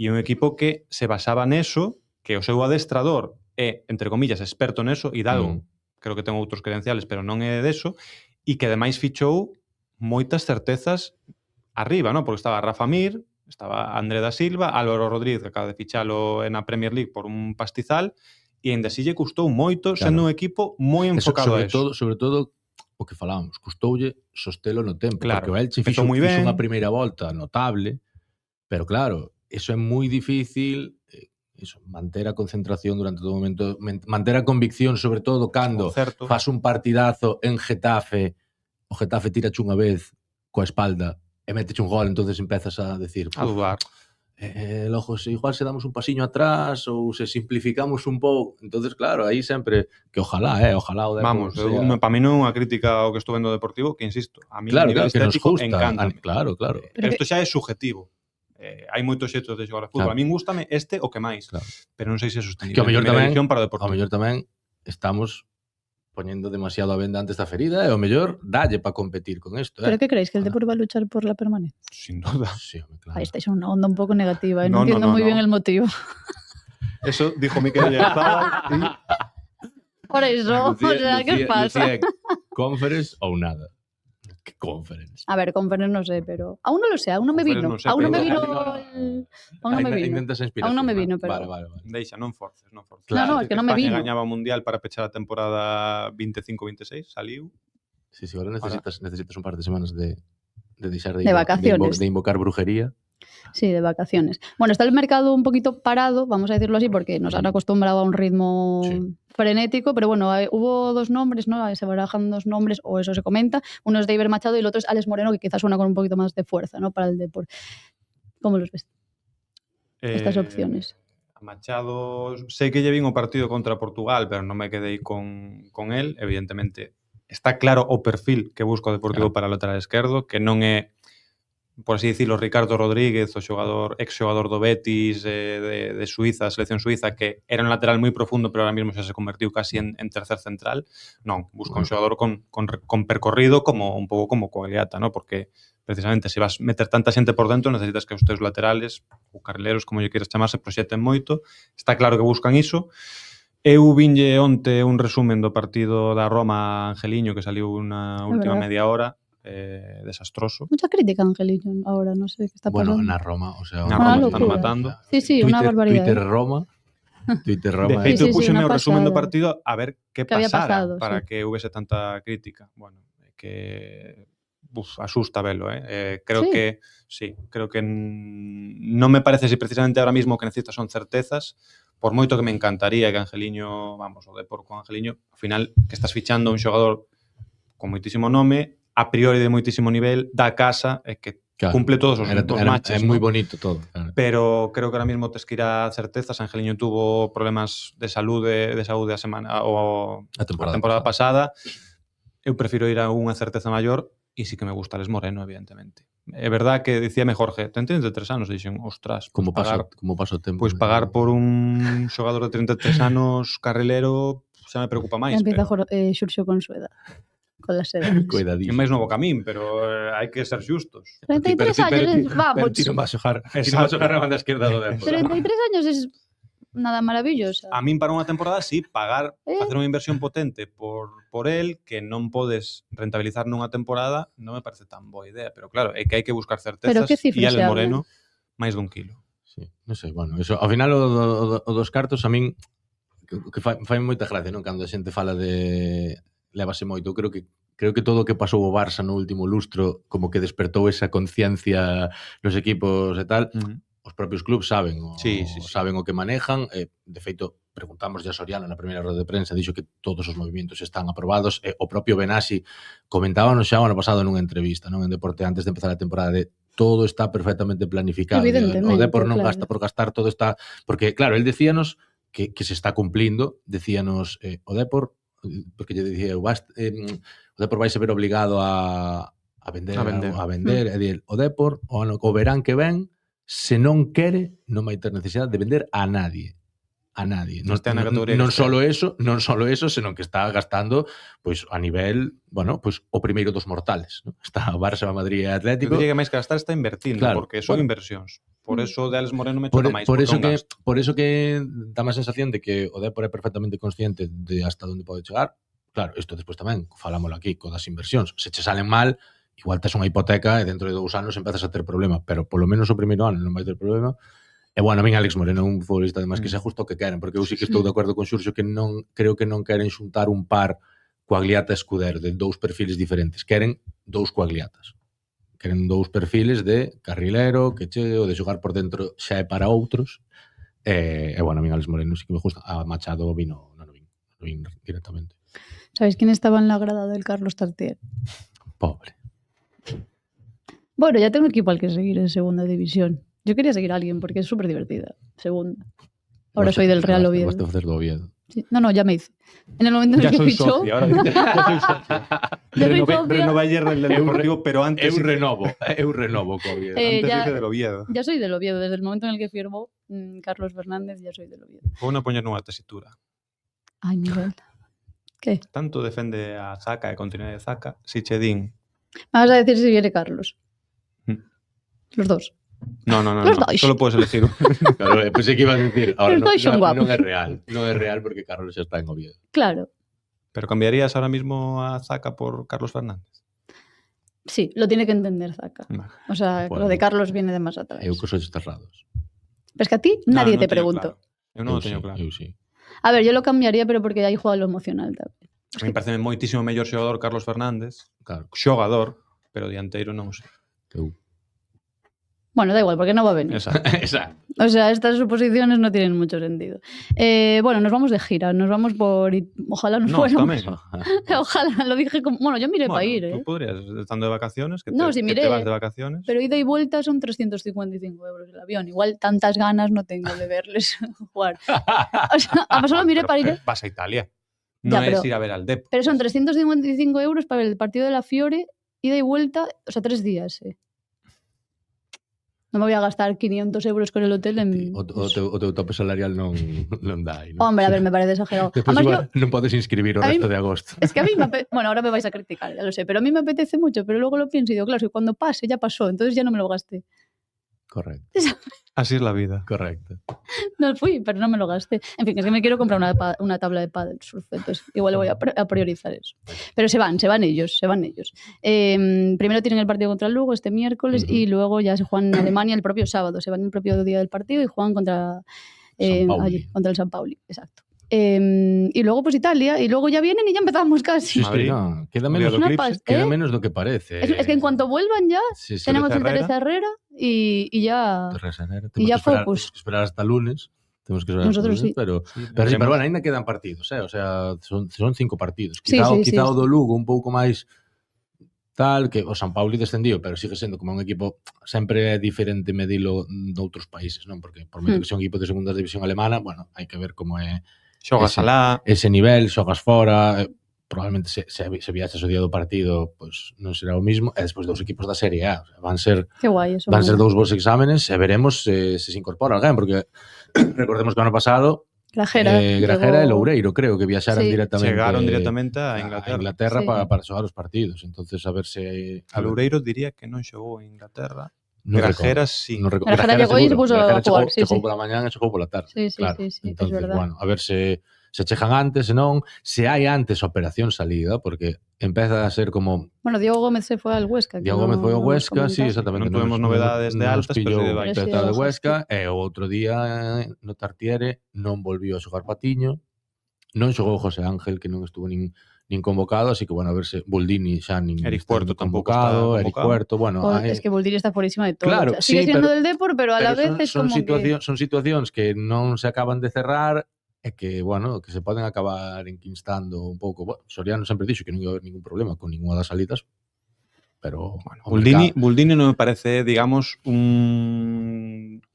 Speaker 2: e un equipo que se basaba neso, que o seu adestrador é, entre comillas, experto neso, Hidalgo, creo que ten outros credenciales, pero non é deso, e que ademais fichou moitas certezas arriba, non? Porque estaba Rafa Mir, estaba André da Silva, Álvaro Rodríguez, que acaba de fichalo na Premier League por un pastizal, e ainda así lle custou moito, sendo un equipo moi enfocado a eso.
Speaker 3: Sobre todo, o que falábamos, custoulle sostelo no tempo,
Speaker 2: claro,
Speaker 3: porque o Elche fixo unha primeira volta notable, pero claro, eso é moi difícil, manter a concentración durante todo o momento, manter a convicción, sobre todo cando fas un partidazo en Getafe, o Getafe tirache unha vez coa espalda e meteche un gol, entonces empezas a decir,
Speaker 2: a dudar.
Speaker 3: Logo, igual se damos un pasiño atrás ou se simplificamos un pouco, entonces claro, aí sempre que ojalá o Depor.
Speaker 2: Vamos, para mí non é unha crítica ao que estou vendo Deportivo, que insisto, a mí
Speaker 3: claro,
Speaker 2: a nivel estético encanta.
Speaker 3: Claro.
Speaker 2: Pero isto xa é subjetivo. Hai moitos xeitos de xogar a fútbol. A mí gústame este o que máis, pero non sei se é sostenible.
Speaker 3: Que ao mellor tamén,
Speaker 2: para o Deportivo.
Speaker 3: Ao mellor tamén estamos poñendo demasiado a venda antes da ferida e o mellor dalle para competir con isto.
Speaker 1: Pero que creéis? Que el Depor va a luchar por la permanencia?
Speaker 2: Sin duda.
Speaker 3: Sí, claro.
Speaker 1: Ahí estáis en una onda un poco negativa, no entiendo muy bien el motivo.
Speaker 2: Eso dijo Miquel Oyarzabal y...
Speaker 1: Por eso,
Speaker 3: Lucía,
Speaker 1: o sea, ¿qué os pasa?
Speaker 3: Lucía, conference ou nada. ¿Qué conference?
Speaker 1: A ver, conference no sé, pero... Aún no lo sé, aún no me vino.
Speaker 2: No sé,
Speaker 1: aún no me
Speaker 2: pero-
Speaker 1: vino el... Aún no me vino.
Speaker 3: Intentas inspiración.
Speaker 1: Aún no me vino, pero...
Speaker 3: Vale.
Speaker 2: Deixa, non forces.
Speaker 1: Claro, no, es que non me
Speaker 2: España
Speaker 1: vino.
Speaker 2: gañaba o Mundial para pechar a temporada 25-26, saliu.
Speaker 3: Sí, ahora necesitas un par de semanas de deixar
Speaker 1: De vacaciones.
Speaker 3: de invocar brujería.
Speaker 1: Sí, de vacaciones. Bueno, está el mercado un poquito parado, vamos a decirlo así, porque nos han acostumbrado a un ritmo frenético, pero bueno, hubo dos nombres, ¿no? Se barajan dos nombres, o eso se comenta. Uno es David Machado y el otro es Alex Moreno, que quizás suena con un poquito más de fuerza, ¿no? Para el deporte. ¿Cómo los ves? Estas opciones.
Speaker 2: Machado, sei que lle vin o partido contra Portugal, pero non me quedei con él. Evidentemente, está claro o perfil que busca o Deportivo para o lateral esquerdo, que non é, por así dicirlo, Ricardo Rodríguez, o ex-xogador do Betis, de Suiza, selección suiza, que era un lateral moi profundo, pero ahora mismo xa se convertiu casi en tercer central. Non, busca un xogador con percorrido, como un pouco como Coagliata, ¿no? Porque precisamente se vas meter tanta xente por dentro, necesitas que os teus laterales, ou carrileros, como lle queres chamar, se proxeten moito. Está claro que buscan iso. Eu vinlle onte un resumen do partido da Roma Angeliño, que saliu na última media hora, desastroso.
Speaker 1: Mucha crítica, Angelillo, ahora, no sé qué está pasando.
Speaker 3: Bueno, na Roma, o sea...
Speaker 2: Na Roma están matando.
Speaker 1: Sí, una barbaridad.
Speaker 3: Twitter Roma.
Speaker 2: De feito,
Speaker 1: sí,
Speaker 2: puxeme o
Speaker 1: una
Speaker 2: resumen do
Speaker 1: pasada.
Speaker 2: partido a ver que
Speaker 1: había
Speaker 2: pasara
Speaker 1: pasado,
Speaker 2: para
Speaker 1: sí.
Speaker 2: que houvese tanta crítica. Bueno, que asusta velo, creo
Speaker 1: Sí.
Speaker 2: que sí, creo que non me parece si precisamente ahora mismo o que necesitas son certezas, por moito que me encantaría que Angeliño, vamos, o Depor con Angeliño, ao final que estás fichando un xogador con moitísimo nome, a priori de moitísimo nivel, da casa, e que
Speaker 3: Claro.
Speaker 2: cumple todos os matches.
Speaker 3: É moi
Speaker 2: ¿no?
Speaker 3: bonito todo. Claro.
Speaker 2: Pero creo que ahora mismo tes que ir a certezas. Angeliño tuvo problemas de saúde a semana ou
Speaker 3: A
Speaker 2: a temporada pasada. Eu prefiro ir a unha certeza maior e sí que me gusta Les Moreno, evidentemente. É verdad que dicíame Jorge, ten 33 anos, dixen, ostras,
Speaker 3: Como
Speaker 2: pagar,
Speaker 3: pasa o tempo.
Speaker 2: pois pagar por un xogador de 33 anos carrilero xa me preocupa máis.
Speaker 1: Ya empieza
Speaker 2: Pero...
Speaker 1: Xurxo con su edad. Con las edades.
Speaker 2: É
Speaker 3: Cuidadísimo.
Speaker 2: máis novo camín, pero hai que ser xustos.
Speaker 1: 33 años, vamos.
Speaker 3: Pero ti non vas a xogar na banda esquerda do Depor.
Speaker 1: 33 años es nada maravillosa.
Speaker 2: A min para unha temporada sí, pagar,
Speaker 1: Eh.
Speaker 2: facer unha inversión potente por el que non podes rentabilizar nunha temporada non me parece tan boa idea, pero claro, é que hai que buscar
Speaker 1: Pero
Speaker 2: certezas
Speaker 1: que cifra
Speaker 2: e Alex
Speaker 1: se habla?
Speaker 2: Moreno máis dun kilo.
Speaker 3: Sí, non sei, bueno, eso, ao final o dos cartos a min que fai moita gracia, non? Cando a xente fala de lévase moito, creo que todo o que pasou o Barça no último lustro como que despertou esa conciencia nos equipos e tal. Os propios clubs saben saben o que manejan. De feito, preguntamos a Soriano na primeira roda de prensa, dixo que todos os movimentos están aprobados. O propio Benassi comentábamos xa o ano pasado nunha entrevista, non, en Deporte, antes de empezar a temporada, de todo está perfectamente planificado. O Depor non gasta por gastar, todo está... Porque, claro, él decíanos que se está cumplindo, decíanos o Depor, porque lle dicía o Depor vai se ver obligado a vender. É dicir, o Depor o verán que ven, se non quere, non vai ter necesidade de vender a nadie. Non solo eso, senón que está gastando pois a nivel, bueno, pois o primeiro dos mortales, ¿no? Está o Barça, o Madrid e o Atlético.
Speaker 2: Eu diría que máis que gastar está invertindo, claro, porque son inversións. Por eso de Alex Moreno me choca máis.
Speaker 3: Por eso que dá má sensación de que o Depor é perfectamente consciente de hasta onde pode chegar. Claro, isto despois tamén, falámoslo aquí, co das inversións. Se che salen mal, igual tes unha hipoteca e dentro de 2 anos empezas a ter problema, pero polo menos o primeiro ano non vai ter problema. E bueno, a min Alex Moreno é un futbolista además que se ajusta o que queren, porque eu sí que estou de acordo con Xurxo que creo que non queren xuntar un par Coagliata e Escudero, de 2 perfiles diferentes. Queren 2 Coagliatas. Queren 2 perfiles de carrilero, que che, o de xogar por dentro xa é para outros. E bueno, a min Alex Moreno sí que me gusta. A Machado vino directamente.
Speaker 1: ¿Sabes quién estaba en la grada del Carlos Tartier?
Speaker 3: Pobre.
Speaker 1: Bueno, ya tengo equipo al que seguir en segunda división. Yo quería seguir a alguien porque es súper divertida. Segunda. Ahora soy del Real Oviedo.
Speaker 3: Vas a hacer do Oviedo.
Speaker 1: Sí. No, ya me hice. En el momento en el que fichó...
Speaker 2: Ya soy socio. Renové ayer el Deportivo, pero antes...
Speaker 3: Eu renovo co Oviedo.
Speaker 2: Antes hice del Oviedo.
Speaker 1: Ya soy del Oviedo. Desde el momento en el que firmó Carlos Fernández, ya soy del Oviedo.
Speaker 2: Vou non poñer nunha tesitura.
Speaker 1: Ay, Miguel. ¿Qué?
Speaker 2: Tanto defende a Zaka e continuidade de Zaka, si che din...
Speaker 1: Me vas a decir si viene Carlos. Los dos.
Speaker 2: No. Solo puedes elegir.
Speaker 3: Claro, pensei que iba a decir. Ahora
Speaker 1: Los dos son guapos.
Speaker 3: Non é real. Non é real porque Carlos xa está en Oviedo.
Speaker 1: Claro.
Speaker 2: Pero cambiarías ahora mismo a Zaka por Carlos Fernández?
Speaker 1: Sí, lo tiene que entender Zaka. O sea,
Speaker 3: Bueno,
Speaker 1: lo de Carlos viene de más atrás.
Speaker 3: Eu cos ollos cerrados.
Speaker 1: Pero es que a ti nadie te pregunto.
Speaker 2: Claro. Eu non o teño claro.
Speaker 3: Eu sí.
Speaker 1: A ver, yo lo cambiaría, pero porque aí juega lo emocional tamén.
Speaker 2: A mí parece moitísimo mellor xogador Carlos Fernández.
Speaker 3: Claro.
Speaker 2: Xogador, pero dianteiro non o sei.
Speaker 1: Bueno, da igual, porque no va a venir.
Speaker 3: Exacto.
Speaker 1: O sea, estas suposiciones no tienen mucho sentido. Bueno, nos vamos de gira, nos vamos por... Ojalá nos fuéramos. Ojalá, lo dije como... Bueno, yo miré para ir,
Speaker 2: Tú podrías, estando de vacaciones, que
Speaker 1: no, si miré,
Speaker 2: te vas de vacaciones.
Speaker 1: Pero ida y vuelta son 355 euros el avión. Igual tantas ganas no tengo de verles jugar. O sea, además solo miré para ir...
Speaker 2: Vas a Italia. No es ir a ver al Depor.
Speaker 1: Pero son 355 euros para ver el partido de la Fiore, ida y vuelta, o sea, 3 días, No me voy a gastar 500 euros con el hotel en...
Speaker 3: O teu tope salarial non dá aí, non?
Speaker 1: Hombre, a ver, me parece exagerado.
Speaker 3: Despois igual non podes inscribir o resto de agosto.
Speaker 1: Es que a mí me apetece... Bueno, ahora me vais a criticar, ya lo sé, pero a mí me apetece mucho, pero luego lo pienso y digo, claro, si cuando pase ya pasó, entonces ya no me lo gasté.
Speaker 3: Correcto.
Speaker 2: Así es la vida.
Speaker 3: Correcto.
Speaker 1: No fui, pero no me lo gasté. En fin, es que me quiero comprar una tabla de pádel surf, entonces igual voy a priorizar eso. Pero se van ellos. Primero tienen el partido contra el Lugo este miércoles y luego ya se juegan en Alemania el propio sábado. Se van el propio día del partido y juegan contra allí, contra el San Pauli, exacto. Y luego pues Italia, y luego ya vienen y ya empezamos casi.
Speaker 3: Sí, no, queda menos do que parece.
Speaker 1: Es que en cuanto vuelvan ya tenemos el Teresa Herrera y ya y ya focus.
Speaker 3: Tenemos que esperar hasta lunes.
Speaker 1: Nosotros sí.
Speaker 3: Pero bueno, ainda quedan partidos, o sea, son 5 partidos. Quizá o do Lugo un pouco máis tal, que o San Pauli descendiu, pero sigue sendo como un equipo, sempre é diferente medilo doutros países, non? Porque por menos que sea un equipo de segunda división alemana, bueno, hai que ver como é
Speaker 2: Xogas alá.
Speaker 3: ese nivel, xogas fora, probablemente se viaxes o día do partido, pois non será o mismo, e despois dos equipos da Serie A, o sea, van ser
Speaker 1: Qué guai, eso.
Speaker 3: van ser dous bons exámenes e veremos se incorpora alguén, porque recordemos que o ano pasado
Speaker 1: Grajera
Speaker 3: e Loureiro, creo que viaxaran directamente.
Speaker 2: Chegaron directamente a
Speaker 3: Inglaterra
Speaker 1: Sí.
Speaker 3: para xogar os partidos. Entonces a ver se
Speaker 2: A Loureiro diría que non xogou en Inglaterra.
Speaker 3: non
Speaker 2: Grajeras
Speaker 3: recordo.
Speaker 2: sí.
Speaker 1: Grajera llegou e se puso a jugar, sí,
Speaker 3: Chegou
Speaker 1: sí.
Speaker 3: pola mañán e chegou pola tarde.
Speaker 1: Sí,
Speaker 3: claro.
Speaker 1: sí, es
Speaker 3: Entonces,
Speaker 1: verdad.
Speaker 3: bueno, a ver se chegan antes, se non, se hai antes a operación salida, porque empeza a ser como
Speaker 1: Bueno, Diego Gómez se fue al Huesca.
Speaker 3: Diego Gómez foi ao Huesca, sí, exactamente.
Speaker 2: Non tuvemos novedades de altas,
Speaker 3: pillou
Speaker 2: pero de
Speaker 1: baixas.
Speaker 3: petado de
Speaker 1: Sí,
Speaker 3: Huesca e o outro día no Tartiere non volviu a xogar Patiño, non xogou José Ángel, que non estuvo nin convocado, así que bueno, a ver se Buldini xa nin
Speaker 2: Eric
Speaker 3: está
Speaker 2: Puerto tampouco está
Speaker 3: convocado, Eric
Speaker 2: convocado.
Speaker 3: Puerto, bueno,
Speaker 1: Es que Buldiri está fuerísima de todo.
Speaker 3: Claro,
Speaker 1: O sea, sigue
Speaker 3: sí,
Speaker 1: siendo
Speaker 3: pero-
Speaker 1: del Depor, pero a la vez es
Speaker 3: son
Speaker 1: como que...
Speaker 3: son situacións que non se acaban de cerrar e que, bueno, que se poden acabar enquistando un pouco. Bueno, Soriano sempre dixo que non ia haber ningún problema con ninguna das salidas, pero
Speaker 2: Bueno,
Speaker 3: o mercado-
Speaker 2: Buldini non me parece, digamos,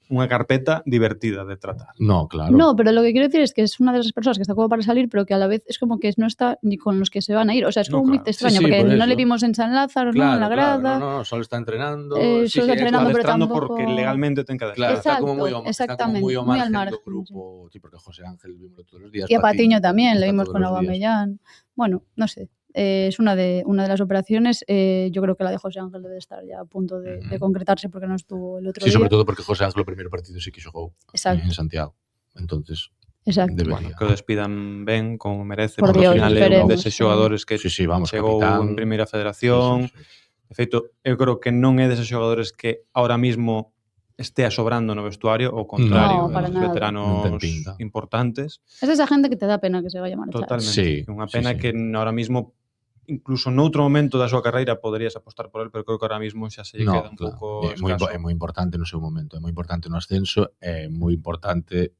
Speaker 2: unha carpeta divertida de tratar.
Speaker 3: No, claro.
Speaker 1: No, pero lo que quiero decir es que es una de esas personas que está como para salir, pero que a la vez es como que no está ni con los que se van a ir. O sea, es
Speaker 2: No,
Speaker 1: como muy
Speaker 2: claro.
Speaker 1: extraño,
Speaker 3: Sí, sí,
Speaker 1: porque
Speaker 3: por
Speaker 1: no
Speaker 3: eso.
Speaker 1: le vimos en San Lázaro,
Speaker 3: Claro,
Speaker 1: ¿no? En la grada.
Speaker 3: no, solo está entrenando.
Speaker 1: Solo está entrenando, pero
Speaker 2: Adestrando
Speaker 1: tampouco-
Speaker 2: porque legalmente ten que adestrar.
Speaker 3: Claro, está como
Speaker 1: Exacto,
Speaker 3: moi está como
Speaker 1: exactamente,
Speaker 3: moi ao
Speaker 1: muy al
Speaker 3: margen do
Speaker 1: margen,
Speaker 3: grupo, sí, porque José Ángel vimos todos los días.
Speaker 1: Y a Patiño también, le
Speaker 3: está
Speaker 1: vimos
Speaker 3: todos
Speaker 1: con
Speaker 3: los días.
Speaker 1: Aubameyang. Bueno, no sé. Es una de las operaciones. Yo creo que la de José Ángel debe estar ya a punto de concretarse porque no estuvo el otro
Speaker 3: Sí,
Speaker 1: día.
Speaker 3: sobre todo porque José Ángel o primeiro partido sí que xogou
Speaker 1: Exacto.
Speaker 3: en Santiago. Entonces,
Speaker 1: Exacto.
Speaker 3: debería.
Speaker 2: Bueno, que o despidan ben, como merece,
Speaker 1: Por
Speaker 2: porque
Speaker 1: Dios,
Speaker 2: ao final é un
Speaker 1: esperemos,
Speaker 2: deses
Speaker 1: sí.
Speaker 2: xogadores que
Speaker 3: Sí, vamos,
Speaker 2: chegou
Speaker 3: capitán.
Speaker 2: en Primeira Federación.
Speaker 3: Sí.
Speaker 2: De feito, eu creo que non é deses xogadores que ahora mismo estea sobrando no vestuario, ao contrario,
Speaker 1: No, para
Speaker 2: os
Speaker 1: nada.
Speaker 2: veteranos
Speaker 3: Non ten pinta.
Speaker 2: importantes.
Speaker 1: Es esa gente que te da pena que se vaya a marchar.
Speaker 2: Totalmente.
Speaker 3: Sí,
Speaker 2: Unha
Speaker 3: sí,
Speaker 2: pena
Speaker 3: sí.
Speaker 2: que ahora mismo, incluso noutro momento da súa carreira, poderías apostar por él, pero creo que ahora mismo xa se lle
Speaker 3: No,
Speaker 2: queda un
Speaker 3: claro.
Speaker 2: pouco
Speaker 3: É moi importante no seu momento, é moi importante no ascenso, é moi importante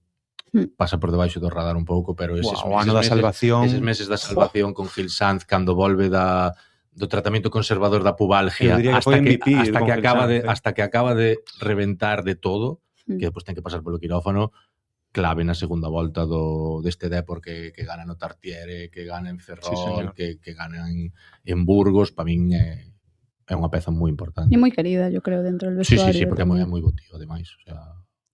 Speaker 3: pasa por debaixo do radar un pouco, pero eses
Speaker 2: o ano da salvación.
Speaker 3: Eses meses da salvación con Gil Sanz cando volve do tratamento conservador da pubalgia
Speaker 2: Eu diría que foi MVP con Gil Sanz,
Speaker 3: hasta que acaba de reventar de todo, que depois ten que pasar polo quirófano, clave na segunda volta deste Depor que gana no Tartiere, que gana en Ferrol,
Speaker 2: Sí,
Speaker 3: que gana en Burgos, para min é unha peza moi importante.
Speaker 1: Y muy querida, yo creo, dentro del
Speaker 3: Sí,
Speaker 1: vestuario.
Speaker 3: sí, porque é
Speaker 1: también.
Speaker 3: moi botío, ademais. O sea,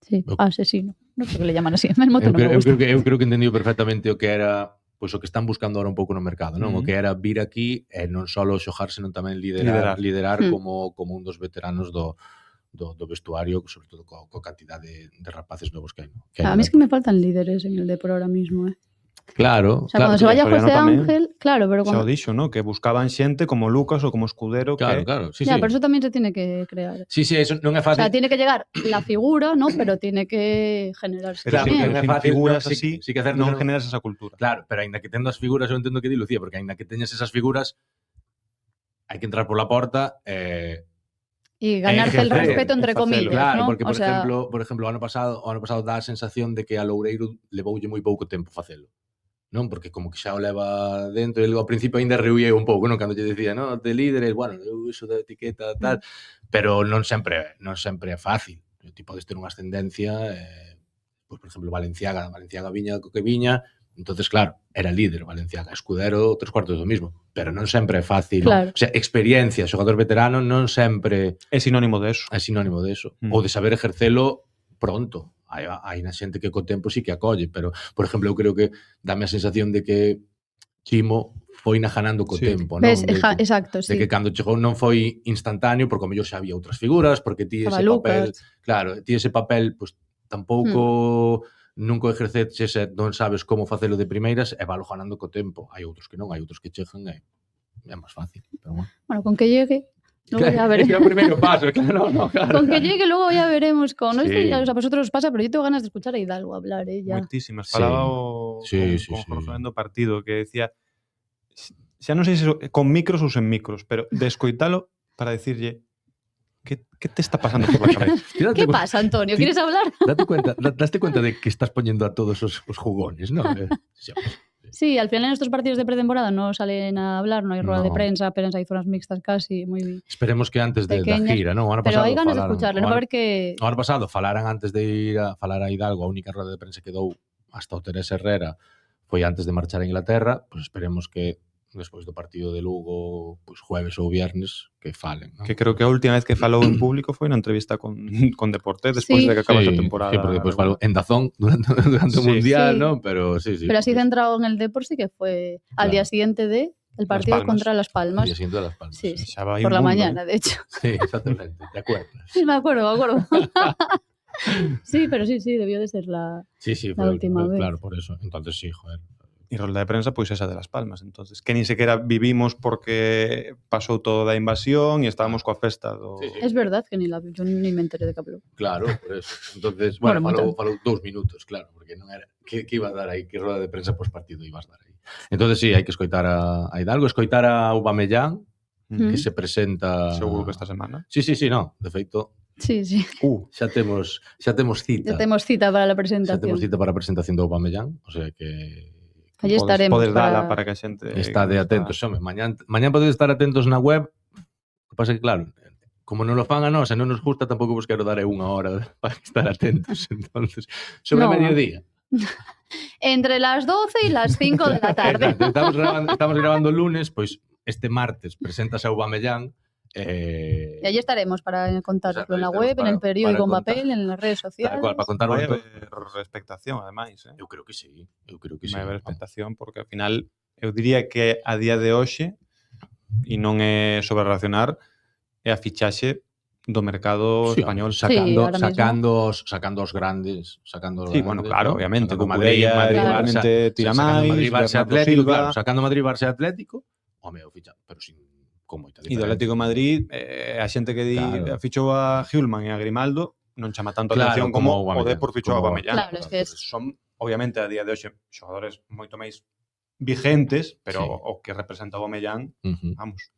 Speaker 1: Sí, asesino. No sé por qué le llaman así. El mote no me gusta.
Speaker 3: eu creo que entendiu perfectamente o que era pois o que están buscando ahora un pouco no mercado, non? O que era vir aquí e non só xogar, senón tamén liderar como un dos veteranos do vestuario, sobre todo coa cantidade de rapaces novos que hai.
Speaker 1: A mí es que me faltan líderes en el Depor ahora mismo, ¿eh?
Speaker 3: Claro,
Speaker 1: O sea, cuando se vaya José Ángel, claro, pero
Speaker 2: Xa
Speaker 1: cuando...
Speaker 2: o dixo, ¿no? Que buscaban xente como Lucas ou como Escudero.
Speaker 3: Claro, sí,
Speaker 1: Ya,
Speaker 3: sí.
Speaker 1: pero eso tamén se tiene que crear.
Speaker 3: Sí, eso non é
Speaker 1: O
Speaker 3: fácil.
Speaker 1: sea, tiene que llegar la figura, ¿no? Pero tiene que generarse
Speaker 2: Pero
Speaker 1: también.
Speaker 2: sin figuras así,
Speaker 3: sí que
Speaker 2: non generas esa cultura.
Speaker 3: Claro, pero aínda que tendo as figuras, eu entendo que di Lucía, porque aínda que teñas esas figuras, hai que entrar pola porta
Speaker 1: y ganarse el respeto entre comillas,
Speaker 3: claro,
Speaker 1: ¿no?
Speaker 3: porque por exemplo, o ano pasado dá a sensación de que a Loureiro levoulle moi pouco tempo facelo. Non, porque como que xa o leva dentro, e ao principio ainda rehuía un pouco, non, cando lle decía, no, de líderes, bueno, eu iso da etiqueta tal, pero non sempre é fácil. Ti podes ter unha ascendencia, pois por exemplo, Valenciaga viña co que viña. Entonces, claro, era líder Valenciaga, Escudero, 3/4 do mismo, pero non sempre é fácil.
Speaker 1: Claro.
Speaker 3: O sea, experiencia, xogador veterano non sempre
Speaker 2: é sinónimo de eso.
Speaker 3: Ou de saber ejercelo pronto. Hai na xente que co tempo sí que acolle, pero, por exemplo, eu creo que dame a sensación de que Chimo foi ganando co tempo, non?
Speaker 1: Exacto, sí.
Speaker 3: De que cando chegou non foi instantáneo, porque ao mellor xa había outras figuras, porque ti ese papel, claro, ti ese papel, pues tampouco nunca o exerceches e non sabes como facelo de primeiras e valo ganando co tempo. Hai outros que non, hai outros que chegan e é máis fácil, pero bueno.
Speaker 1: Bueno, con que llegue, luego ya veremos.
Speaker 3: É o primeiro paso, claro, claro.
Speaker 1: Con que llegue, luego ya veremos. No
Speaker 3: Sí.
Speaker 1: es que a vosotros os pasa, pero yo tengo ganas de escuchar a Hidalgo hablar, ya.
Speaker 2: Moitísimas. Falaba con Jorge do partido, que decía, xa non sei se con micros ou sen micros, pero de escoitalo para decirlle ¿qué te está pasando por la cabeza?
Speaker 1: ¿Qué pasa, Antonio? ¿Quieres hablar?
Speaker 3: Daste cuenta de que estás poniendo a todos os jugones, ¿no?
Speaker 1: Sí, al final en estos partidos de pretemporada no salen a hablar, no hay rueda de
Speaker 3: No.
Speaker 1: prensa, apenas hay zonas mixtas casi, moi
Speaker 3: Esperemos que antes da
Speaker 1: pequeñas.
Speaker 3: gira, non? O ano
Speaker 1: Pero
Speaker 3: pasado
Speaker 1: hai ganas de
Speaker 3: falaron-
Speaker 1: escucharle,
Speaker 3: o
Speaker 1: non?
Speaker 3: ano-
Speaker 1: A ver que...
Speaker 3: O ano pasado falaran antes de ir a falar a Hidalgo, a única rueda de prensa que dou hasta o Teresa Herrera foi antes de marchar a Inglaterra, pois esperemos que despois do partido de Lugo, pois jueves ou viernes, que falen. Non?
Speaker 2: Que creo que a última vez que falou en público foi na entrevista con Deporte, despois
Speaker 1: Sí.
Speaker 2: de que acabase a
Speaker 3: Sí,
Speaker 2: temporada.
Speaker 3: sí, porque despois
Speaker 2: regular.
Speaker 3: falou en Dazón durante o
Speaker 2: Sí.
Speaker 3: Mundial,
Speaker 1: Sí.
Speaker 3: ¿no? Pero sí, sí.
Speaker 1: Pero así
Speaker 3: porque
Speaker 1: centrado en el Depor sí que fue al día
Speaker 3: Claro.
Speaker 1: siguiente de el
Speaker 2: Las
Speaker 1: partido
Speaker 2: Palmas.
Speaker 1: contra Las
Speaker 3: el
Speaker 1: Palmas.
Speaker 3: día siguiente de Las Palmas.
Speaker 1: Sí,
Speaker 3: Sí,
Speaker 1: sí.
Speaker 2: Xa vai
Speaker 1: Por
Speaker 2: un
Speaker 1: la
Speaker 2: mundo,
Speaker 1: mañana, de hecho.
Speaker 3: sí, exactamente. ¿Te acuerdas?
Speaker 1: Sí, me acuerdo, me acuerdo. Sí, pero sí, debió de ser la...
Speaker 3: Sí, sí,
Speaker 1: La
Speaker 3: fue
Speaker 1: última vez.
Speaker 3: claro, por eso. Entonces sí, joder.
Speaker 2: E rolda de prensa, pois esa de Las Palmas. Entonces, que ni sequera vivimos porque pasou todo da invasión e estábamos coa festa do...
Speaker 3: Sí, sí.
Speaker 1: Es verdad que ni la vi, yo ni me enteré de que habló.
Speaker 3: Claro, por eso. Entonces,
Speaker 1: Bueno,
Speaker 3: bueno, falou 2 minutos, claro, porque non era que iba a dar aí, que roda de prensa post partido ibas a dar aí. Entonces sí, hai que escoitar a Hidalgo, escoitar a Aubameyang, que se presenta
Speaker 2: Seguro que esta semana.
Speaker 3: Sí, no, de feito,
Speaker 1: Sí, sí.
Speaker 3: xa temos cita.
Speaker 1: Ya tenemos cita para la
Speaker 3: Xa
Speaker 1: presentación.
Speaker 3: temos cita para a presentación do Aubameyang, o sea que
Speaker 1: Allí estaremos
Speaker 2: Podes dala
Speaker 1: para-
Speaker 2: para que a xente...
Speaker 3: está de atentos, home. Mañán podedes estar atentos na web. O que pasa é que, claro, como non lo fan a nós e non nos gusta, tampouco vos quero dar unha hora para estar atentos. Entonces, sobre
Speaker 1: No.
Speaker 3: mediodía.
Speaker 1: Entre las 12 y las 5 de la tarde.
Speaker 3: Exacto, estamos grabando el lunes, pois este martes presentas a Aubameyang.
Speaker 1: Y allí estaremos para contarlo
Speaker 3: Exacto,
Speaker 1: en la
Speaker 3: estaremos
Speaker 1: web, en el
Speaker 3: para
Speaker 1: periódico en
Speaker 3: contar.
Speaker 1: papel, en las redes
Speaker 3: Tal
Speaker 1: sociales.
Speaker 3: cual, para contar
Speaker 2: Vai
Speaker 3: todo.
Speaker 2: haber expectación, ademais.
Speaker 3: Eu creo que sí.
Speaker 2: Vai haber expectación, porque ao final, eu diría que a día de hoxe, e non é sobre relacionar, é a fichaxe do mercado español.
Speaker 3: Sacando,
Speaker 1: ahora mismo.
Speaker 3: sacando os grandes, sacando os
Speaker 2: Sí,
Speaker 3: grandes,
Speaker 2: bueno, claro,
Speaker 3: ¿no?
Speaker 2: obviamente,
Speaker 3: Sacando
Speaker 2: Cucurella,
Speaker 3: Madrid,
Speaker 2: evidentemente, tira
Speaker 3: sacando
Speaker 2: máis,
Speaker 3: Madrid, Barça,
Speaker 2: Bernardo
Speaker 3: Atlético,
Speaker 2: Silva.
Speaker 3: claro, sacando Madrid, Barça, Atlético, home, o ficha, pero sin con moita
Speaker 2: E do
Speaker 3: diferencia.
Speaker 2: Atlético de Madrid, a xente que di
Speaker 3: Claro.
Speaker 2: fichou a Hjulman e a Grimaldo non chama tanto a
Speaker 3: Claro,
Speaker 2: atención
Speaker 3: como
Speaker 2: como o
Speaker 3: Aubameyang,
Speaker 2: Depor fichou a
Speaker 3: como-
Speaker 2: Aubameyang.
Speaker 1: Claro, es que es-
Speaker 2: Son, obviamente, a día de hoxe, xogadores moito máis vigentes, pero
Speaker 3: Sí.
Speaker 2: o que representa Aubameyang,
Speaker 3: Ujú.
Speaker 2: vamos.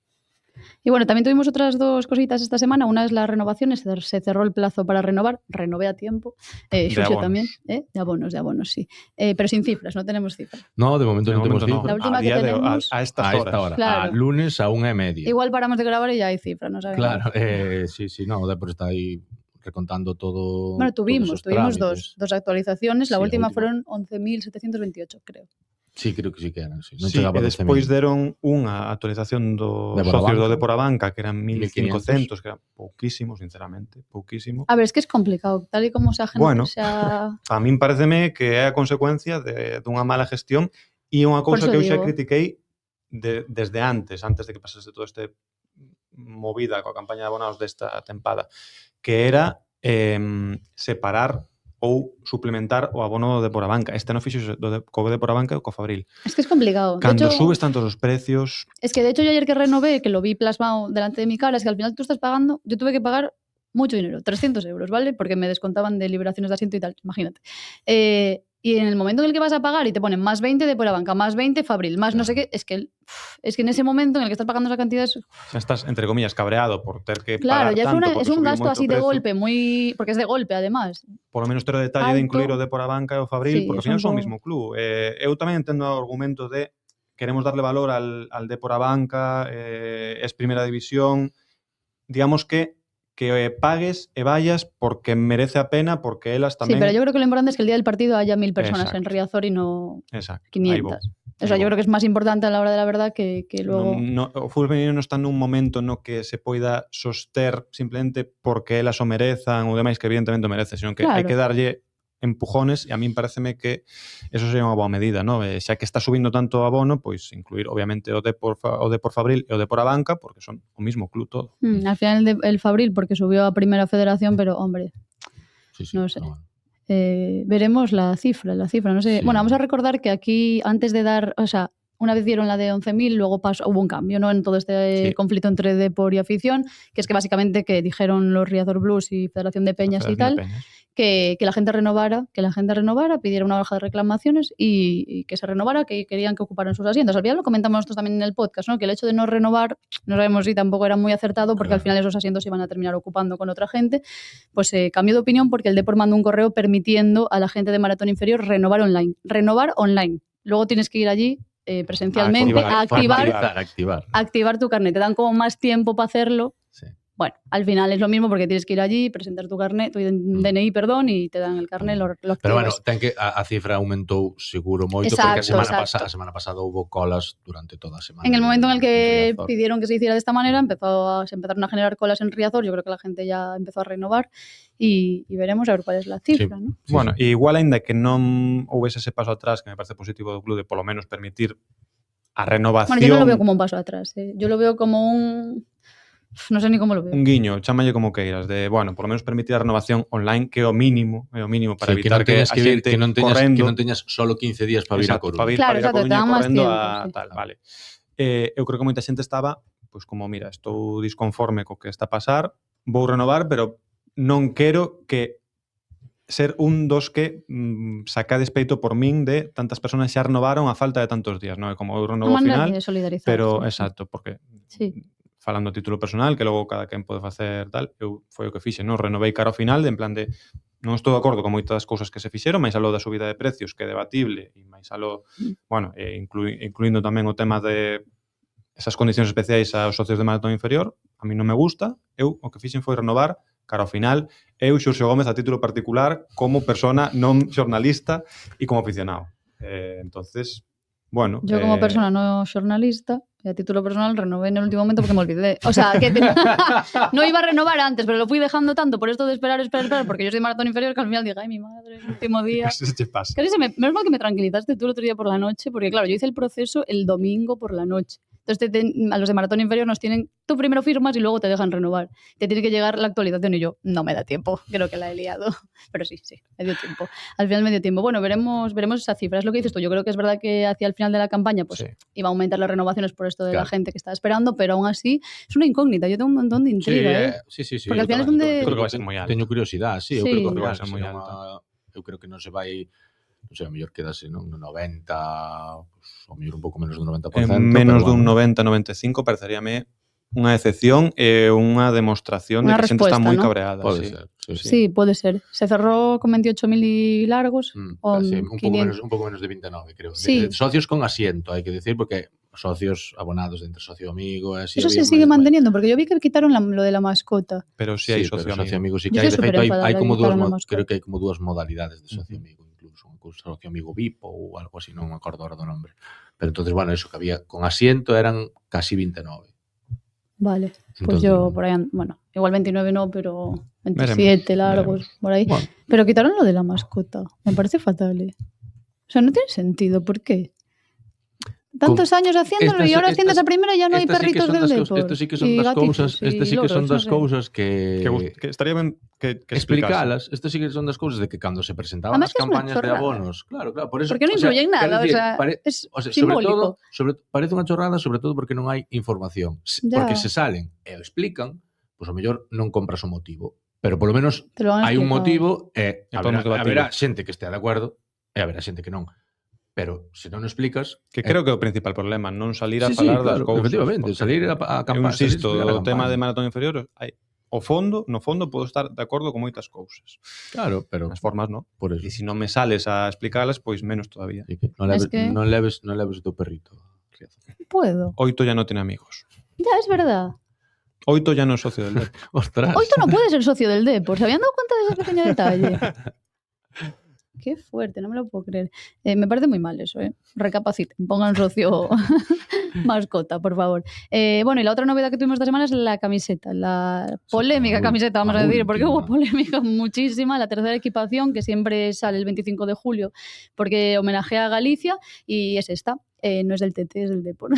Speaker 1: Y bueno, también tuvimos otras dos cositas esta semana. Una es las renovaciones, se cerró el plazo para renovar, renové a tiempo. Xuxa
Speaker 2: abonos.
Speaker 1: también, de abonos, sí. Pero sin cifras, no tenemos cifras.
Speaker 3: No, de momento
Speaker 2: De
Speaker 3: non temos
Speaker 2: momento no.
Speaker 3: cifra.
Speaker 1: La última
Speaker 2: a
Speaker 1: que
Speaker 2: día de,
Speaker 1: tenemos-
Speaker 2: a estas
Speaker 3: A
Speaker 2: horas.
Speaker 3: esta hora,
Speaker 1: Claro.
Speaker 3: a lunes a 1:30.
Speaker 1: Igual paramos de grabar y ya hay cifras, no sabemos.
Speaker 3: Claro, sí, no, o Depor está aí recontando todo.
Speaker 1: Bueno, tuvimos
Speaker 3: trámites.
Speaker 1: dos actualizaciones. La
Speaker 3: Sí, la
Speaker 1: última
Speaker 3: última.
Speaker 1: fueron 11.728, creo.
Speaker 3: Sí, creo que sí que eran, sí. Non
Speaker 2: Sí,
Speaker 3: chegaba
Speaker 2: e
Speaker 3: a 12.000.
Speaker 2: despois deron unha actualización do
Speaker 3: De
Speaker 2: socios do
Speaker 3: Borabanca.
Speaker 2: Deporabanca, que eran 1.500, que era pouquísimo, sinceramente, pouquísimo.
Speaker 1: A ver, es que es complicado, tal y como se ha
Speaker 2: Bueno.
Speaker 1: generado.
Speaker 2: A min pareceme que é a consecuencia dunha mala gestión e unha cousa
Speaker 1: Por
Speaker 2: que eu
Speaker 1: eso
Speaker 2: xa
Speaker 1: digo.
Speaker 2: critiquei desde antes de que pasase todo este movida coa campaña de abonados desta tempada, que era separar ou suplementar o abono do Deporabanca. Este non fixo co Deporabanca e co Fabril.
Speaker 1: Es que es complicado. De
Speaker 2: Cando
Speaker 1: hecho,
Speaker 2: subes tantos os precios,
Speaker 1: es que de hecho yo ayer que renové, que lo vi plasmado delante de mi cara, es que al final tú estás pagando, yo tuve que pagar mucho dinero, 300 euros, ¿vale? Porque me descontaban de liberaciones de asiento y tal, imagínate. Y en el momento en el que vas a pagar y te ponen más 20 de Deporabanca, más 20 Fabril, más no sé qué, es que en ese momento en el que estás pagando esa cantidad es...
Speaker 2: xa estás, entre comillas, cabreado por ter que
Speaker 1: Claro,
Speaker 2: pagar
Speaker 1: ya
Speaker 2: tanto,
Speaker 1: es
Speaker 2: porque
Speaker 1: un
Speaker 2: subiu
Speaker 1: gasto
Speaker 2: moito
Speaker 1: así
Speaker 2: o
Speaker 1: de
Speaker 2: prezo.
Speaker 1: golpe, muy... Porque es de golpe, además.
Speaker 2: Por lo menos ter o detalle de
Speaker 1: Alto.
Speaker 2: incluir o Deporabanca e o Fabril,
Speaker 1: Sí,
Speaker 2: porque ao
Speaker 1: es
Speaker 2: final
Speaker 1: un
Speaker 2: son o
Speaker 1: pouco-
Speaker 2: mismo club. Eu tamén entendo o argumento de queremos darle valor al Deporabanca, es primera división, digamos que pagues e vayas porque merece a pena, porque elas
Speaker 1: Sí,
Speaker 2: tamén...
Speaker 1: pero yo creo que lo importante es que el día del partido haya 1.000 personas
Speaker 2: Exacto.
Speaker 1: en Riazor y no
Speaker 2: Exacto,
Speaker 1: 500. O sea,
Speaker 2: Aí
Speaker 1: yo
Speaker 2: vou.
Speaker 1: creo que es más importante a la hora de la verdad que luego...
Speaker 2: O fútbol feminino non está nun momento no que se poida soster simplemente porque elas o merezan ou demais, que evidentemente o merece, sino que hai
Speaker 1: Claro.
Speaker 2: que darlle empujones e a min pareceme que eso sería unha boa medida, ¿no? Xa que está subindo tanto o abono, pois incluir obviamente o Depor Fabril e o Deporabanca, porque son o mismo club todo.
Speaker 1: Al final el Fabril porque subió a Primera Federación, pero hombre,
Speaker 3: Sí,
Speaker 1: no sé.
Speaker 3: bueno.
Speaker 1: veremos la cifra, no sé.
Speaker 3: Sí.
Speaker 1: Bueno, vamos a recordar que aquí antes de dar, o sea, una vez dieron la de 11.000, luego hubo un cambio, ¿no? En todo este
Speaker 2: Sí. conflicto
Speaker 1: conflicto entre Depor y afición, que es que básicamente que dijeron los Riazor Blues y Federación de Peñas y tal, que la gente renovara, pidiera una baja de reclamaciones y que se renovara, que querían que ocuparan sus asientos. Al final lo comentamos nosotros también en el podcast, ¿no? Que el hecho de no renovar, no sabemos si tampoco era muy acertado, porque
Speaker 3: Claro.
Speaker 1: al final esos asientos se iban a terminar ocupando con otra gente. Pues cambió de opinión porque el Depor mandó un correo permitiendo a la gente de Maratón Inferior renovar online. luego tienes que ir allí presencialmente a activar tu carnet. Te dan como más tiempo para hacerlo.
Speaker 3: Sí.
Speaker 1: Bueno, al final es lo mismo porque tienes que ir allí, presentar tu carnet, tu DNI, perdón, y te dan el carnet, lo activas.
Speaker 3: Pero bueno, ten que a cifra aumentou seguro moito, porque a semana pasada hubo colas durante toda a semana.
Speaker 1: En el momento en el que pidieron que se hiciera de esta manera, se empezaron a generar colas en Riazor. Yo creo que la gente ya empezó a renovar y veremos a ver cuál es la cifra,
Speaker 3: Sí.
Speaker 1: ¿no?
Speaker 3: Sí,
Speaker 2: Bueno,
Speaker 3: sí.
Speaker 2: igual ainda que non houvese ese paso atrás, que me parece positivo do club, de polo menos permitir a renovación...
Speaker 1: Bueno, yo no lo veo como un paso atrás, yo lo veo como un... Non sei ni como lo veo.
Speaker 2: Un guiño, chámalle como queiras, de, bueno, por lo menos permitir a renovación online, que é o mínimo para evitar que a xente correndo...
Speaker 3: Que non teñas solo 15 días para vir a Coruña.
Speaker 1: Claro,
Speaker 2: para ir a Coruña correndo a
Speaker 1: sí.
Speaker 2: tal, vale. Eu creo que moita xente estaba, pois como, mira, estou disconforme co que está a pasar, vou renovar, pero non quero que ser un dos que sacades peito por min de tantas persoas xa renovaron a falta de tantos días, non é como eu renovo ao final, pero exacto, porque falando a título personal, que logo cada quen pode facer tal, eu foi o que fixe, non renovei cara ao final, de en plan de non estou de acordo con moitas cousas que se fixeron, máis aló da subida de precios, que é debatible, e máis aló, bueno, incluindo tamén o tema de esas condicións especiais aos socios de maratón inferior, a mí non me gusta, eu o que fixen foi renovar cara ao final, eu, Xurxo Gómez, a título particular, como persona non xornalista e como aficionado. Entonces, bueno...
Speaker 1: Yo como persona non xornalista, e a título personal renové en el último momento porque me olvidé. O sea, que no iba a renovar antes, pero lo fui dejando tanto por esto de esperar, porque yo soy maratón inferior, que al final dije, ay, mi madre, el último día.
Speaker 2: Pues eso te pasa.
Speaker 1: Casi menos mal que me tranquilizaste tú el otro día por la noche, porque claro, yo hice el proceso el domingo por la noche. Entonces a los de maratón inferior nos tienen, tú primero firmas y luego te dejan renovar. Te tiene que llegar la actualización y yo, no me da tiempo, creo que la he liado. Pero sí, me dio tiempo. Al final me dio tiempo. Bueno, veremos esa cifra. Es lo que dices tú. Yo creo que es verdad que hacia el final de la campaña pues iba a aumentar las renovaciones por esto de la gente que está esperando, pero aún así es una incógnita. Yo tengo un montón de intriga.
Speaker 3: Sí.
Speaker 1: Porque al final es donde...
Speaker 2: Creo que vai ser moi alto.
Speaker 3: Teño curiosidade, eu creo que vai ser moi
Speaker 2: alta.
Speaker 3: Eu creo que non se vai... Non sei, a mellor quedase no 90, pues, ao mellor un pouco menos do 90%.
Speaker 2: Menos dun 90-95 pareceríame unha excepción e unha demostración de que a xente está moi cabreada.
Speaker 3: Pode ser.
Speaker 1: Sí, pode ser. Se cerró con 28.000 y largos.
Speaker 3: Un pouco menos de 29, creo.
Speaker 1: Sí.
Speaker 3: Socios con asiento, hai que decir, porque socios abonados de entre socio amigo...
Speaker 1: Eso se sigue manteniendo, porque yo vi que quitaron lo de la mascota.
Speaker 2: Pero sí hai socio amigo.
Speaker 3: Sí que hai, de feito, hai como creo que hai como dúas modalidades de socio amigo. Un socio amigo VIP ou algo así, non me acordo ahora do nombre. Pero entonces, bueno, eso que había con asiento eran casi 29.
Speaker 1: Vale, pues yo por ahí, bueno, igual 29 no, pero 27 largos, por ahí. Bueno. Pero quitaron lo de la mascota, me parece fatal. O sea, no tiene sentido, ¿por qué? Tantos años haciéndolo y ahora haciendas a primera y ya no hai perritos del deporte.
Speaker 3: Estas sí que son das cousas, estas sí que son das cousas que
Speaker 2: estaría ben que
Speaker 3: explicalas. Estas sí que son das cousas de que cando se presentaban as campañas de abonos, claro, por eso.
Speaker 1: Porque non influyen nada, es simbólico.
Speaker 3: Parece unha chorrada, sobre todo porque non hai información. Porque se salen e o explican, pois ao mellor non compras o motivo, pero polo menos hai un motivo e haberá xente que estea de acordo e haberá xente que non. Pero se non o explicas...
Speaker 2: Que creo que é o principal problema, non salir a falar das cousas.
Speaker 3: Efectivamente, salir a campaña.
Speaker 2: Eu insisto, o tema de maratón inferior, no fondo, podo estar de acordo con moitas cousas.
Speaker 3: Claro, pero...
Speaker 2: As formas, non?
Speaker 3: Por eso.
Speaker 2: E se non me sales a explicalas, pois menos todavía.
Speaker 3: Non leves o teu perrito.
Speaker 1: Puedo.
Speaker 2: 8 ya non tiene amigos.
Speaker 1: Ya, es verdad.
Speaker 2: 8 ya non é socio del Depor.
Speaker 3: Ostras.
Speaker 1: 8 non puede ser socio del Depor. ¿Se habían dado cuenta de ese pequeño detalle? Qué fuerte, no me lo puedo creer. Me parece muy mal eso, Recapaciten, pongan socio mascota, por favor. Bueno, y la otra novedad que tuvimos esta semana es la camiseta, la polémica camiseta, vamos a decir, porque hubo polémica muchísima, la tercera equipación que siempre sale el 25 de julio, porque homenajea a Galicia y es esta. No es del TT, es del Depor.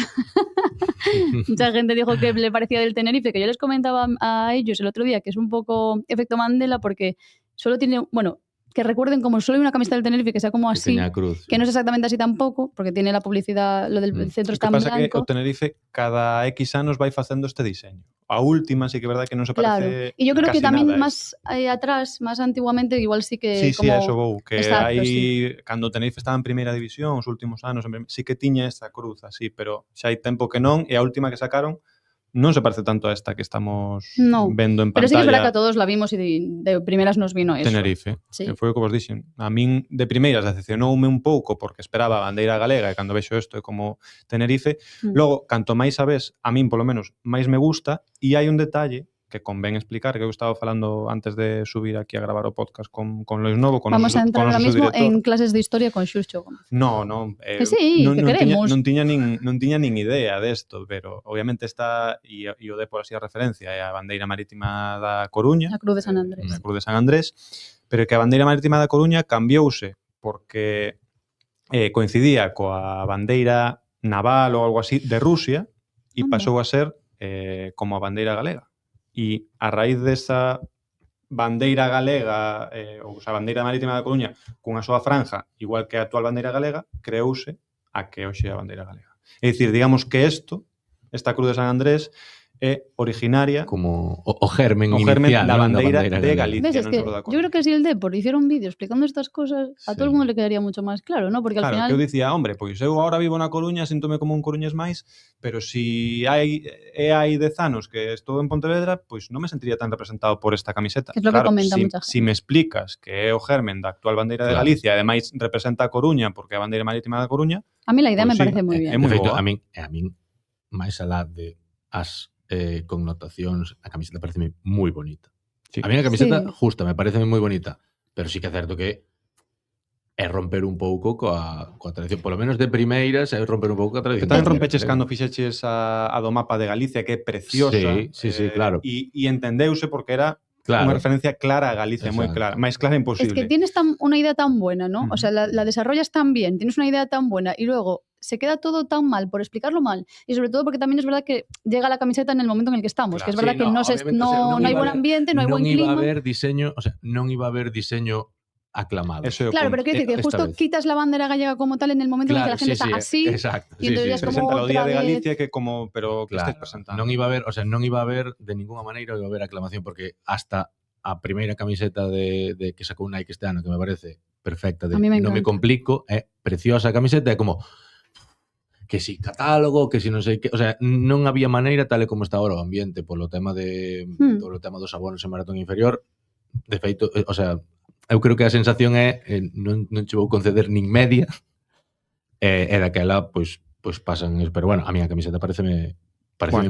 Speaker 1: Mucha gente dijo que le parecía del Tenerife, que yo les comentaba a ellos el otro día que es un poco efecto Mandela porque solo tiene, bueno, que recuerden como solo hay una camiseta del Tenerife que sea como así,
Speaker 3: cruz,
Speaker 1: que no es exactamente así tampoco, porque tiene la publicidad, lo del centro está en blanco.
Speaker 2: Pasa que o Tenerife cada X anos vai facendo este diseño. A última sí que é verdad que non se parece.
Speaker 1: Claro, e yo creo que tamén máis atrás, máis antiguamente, igual sí que
Speaker 2: sí,
Speaker 1: como...
Speaker 2: eso vou, que hai cando o Tenerife estaba en primeira división, os últimos anos, sí que tiña esa cruz así, pero xa hai tempo que non, e a última que sacaron non se parece tanto a esta que estamos
Speaker 1: No,
Speaker 2: vendo en
Speaker 1: Pero sí que es verdad que
Speaker 2: pantalla.
Speaker 1: a todos la vimos e de primeras nos vino eso.
Speaker 2: Tenerife.
Speaker 1: Sí.
Speaker 2: Que foi o que vos dixen. A min de primeiras decepcionoume un pouco porque esperaba a bandeira galega e cando vexo isto é como Tenerife. Logo, canto máis sabes, a min polo menos máis me gusta e hai un detalle que convén explicar, que eu estaba falando antes de subir aquí a gravar o podcast con Lois Novo, con
Speaker 1: Vamos
Speaker 2: noso,
Speaker 1: a entrar
Speaker 2: con
Speaker 1: ahora
Speaker 2: noso
Speaker 1: mismo
Speaker 2: subdirector.
Speaker 1: en clases de historia con Xuxo Gómez.
Speaker 2: No,
Speaker 1: Que sí, que queremos.
Speaker 2: non tiña nin idea desto, pero obviamente está, e o de por así a referencia, é a bandeira marítima da Coruña,
Speaker 1: A Cruz de San Andrés.
Speaker 2: a Cruz de San Andrés, pero que a bandeira marítima da Coruña cambiouse porque coincidía coa bandeira naval ou algo así de Rusia e
Speaker 1: Anda.
Speaker 2: pasou a ser como a bandeira galega. E a raíz desa bandeira galega, ou a bandeira marítima da Coruña, cunha soa franja, igual que a actual bandeira galega, creouse a que hoxe é a bandeira galega. É dicir, digamos que esta Cruz de San Andrés, é originaria
Speaker 3: Como o germen
Speaker 2: o germen
Speaker 3: inicial,
Speaker 2: da
Speaker 3: non?
Speaker 2: bandeira de
Speaker 3: galega.
Speaker 2: Galicia.
Speaker 1: ¿Ves? Es
Speaker 2: non
Speaker 1: que
Speaker 2: solo da
Speaker 1: yo
Speaker 2: Coruña.
Speaker 1: creo que si el Depor hiciera un vídeo explicando estas cosas, a todo el
Speaker 3: Sí.
Speaker 1: mundo le quedaría mucho más claro, ¿no? Porque al
Speaker 2: Claro,
Speaker 1: final...
Speaker 2: que eu dicía, hombre, pois eu agora vivo na Coruña, síntome como un coruñés máis, pero si hai 10 anos que estou en Pontevedra, pois non me sentiría tan representado por esta camiseta.
Speaker 1: Que es lo que
Speaker 2: claro,
Speaker 1: comenta mucha
Speaker 2: si me explicas que é o germen da actual bandeira de
Speaker 3: Claro.
Speaker 2: Galicia, e ademais representa a Coruña porque é a bandeira marítima da Coruña,
Speaker 1: A mí la idea
Speaker 2: Pues
Speaker 1: me
Speaker 2: sí,
Speaker 1: parece muy
Speaker 2: é
Speaker 1: bien.
Speaker 2: moi
Speaker 3: De feito,
Speaker 2: boa.
Speaker 3: a min máis alá de as connotacións, a camiseta parece moi bonita.
Speaker 2: Sí.
Speaker 3: A mí a camiseta
Speaker 1: Sí.
Speaker 3: justa, me parece moi bonita, pero sí que é certo que é romper un pouco coa tradición, polo menos de primeiras, é romper un pouco coa
Speaker 2: que
Speaker 3: tradición.
Speaker 2: tamén
Speaker 3: de
Speaker 2: rompeches
Speaker 3: primeiras,
Speaker 2: cando fixeches a do mapa de Galicia, que é preciosa.
Speaker 3: Sí, claro.
Speaker 2: E entendeuse porque era
Speaker 3: Claro.
Speaker 2: unha referencia clara a Galicia, moi
Speaker 3: Exacto.
Speaker 2: clara, máis clara
Speaker 1: Es
Speaker 2: imposible.
Speaker 1: que tienes una idea tan buena, ¿no? O sea, la desarrollas tan bien, tienes una idea tan buena y luego se queda todo tan mal por explicarlo mal. Y sobre todo porque también es verdad que llega la camiseta en el momento en el que estamos, que es
Speaker 2: Claro,
Speaker 1: verdad que no,
Speaker 3: obviamente, o sea,
Speaker 1: no hay
Speaker 3: iba
Speaker 1: buen
Speaker 3: a haber-
Speaker 1: ambiente, no hay buen
Speaker 3: iba a
Speaker 1: clima.
Speaker 3: haber diseño, o sea, non iba a haber diseño aclamado.
Speaker 2: Eso é o
Speaker 1: Claro,
Speaker 2: punto.
Speaker 1: pero quiero decir que
Speaker 3: esta
Speaker 1: justo
Speaker 3: vez.
Speaker 1: quitas la bandera gallega como tal en el momento en el que la gente está así.
Speaker 3: Exacto.
Speaker 1: y entonces ya es como
Speaker 2: Presenta o Día
Speaker 1: otra
Speaker 2: de
Speaker 1: vez.
Speaker 2: Galicia que como, pero que
Speaker 3: Claro,
Speaker 2: estés presentando.
Speaker 3: non iba a haber, o sea, non iba a haber de ninguna maneira iba a haber aclamación porque hasta a primeira camiseta de que sacou Nike este ano que me parece perfecta, de
Speaker 1: A mí me
Speaker 3: non me
Speaker 1: encanta.
Speaker 3: complico, é preciosa a camiseta, é como que si catálogo, que si non sei que, o sea, non había maneira tal e como está agora o ambiente polo tema polo tema dos abonos en maratón inferior. De feito, o sea, eu creo que a sensación é non che vou conceder nin media. E daquela pois pasan, pero bueno, a miña camiseta pareceme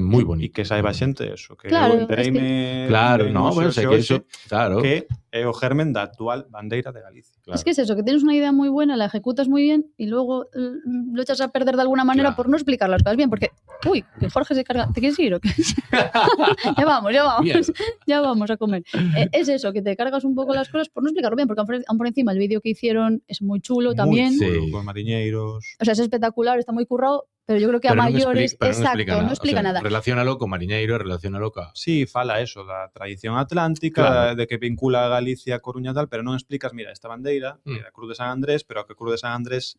Speaker 3: moi bonita.
Speaker 2: E que saiba xente eso, que
Speaker 1: Claro,
Speaker 2: eu entereime
Speaker 3: Claro, no, bueno, sei que
Speaker 2: hoxe,
Speaker 3: eso, claro.
Speaker 2: que é o germen da actual bandeira de Galicia.
Speaker 3: Claro.
Speaker 1: Es que es eso, que tienes una idea muy buena, la ejecutas muy bien y luego lo echas a perder de alguna manera
Speaker 3: Claro.
Speaker 1: por no explicar las cosas bien. Porque, uy, que Jorge se carga. ¿Te quieres ir o qué? ya vamos.
Speaker 3: Mierda.
Speaker 1: Ya vamos a comer. Es eso, que te cargas un poco las cosas por no explicarlo bien, porque aún por encima el vídeo que hicieron es muy chulo también.
Speaker 3: Sí.
Speaker 2: Con mariñeiros.
Speaker 1: O sea, es espectacular, está muy currado, pero yo creo que
Speaker 3: Pero
Speaker 1: a
Speaker 3: non
Speaker 1: mayores,
Speaker 3: pero
Speaker 1: exacto, no explica
Speaker 3: o sea,
Speaker 1: nada.
Speaker 3: Relaciónalo con mariñeiro, relaciónalo ca...
Speaker 2: Sí, fala eso da tradición atlántica,
Speaker 3: Claro.
Speaker 2: de que vincula a Galicia a Coruña tal, pero non explicas, mira, esta bandeira é a Cruz de San Andrés, pero a que a Cruz de San Andrés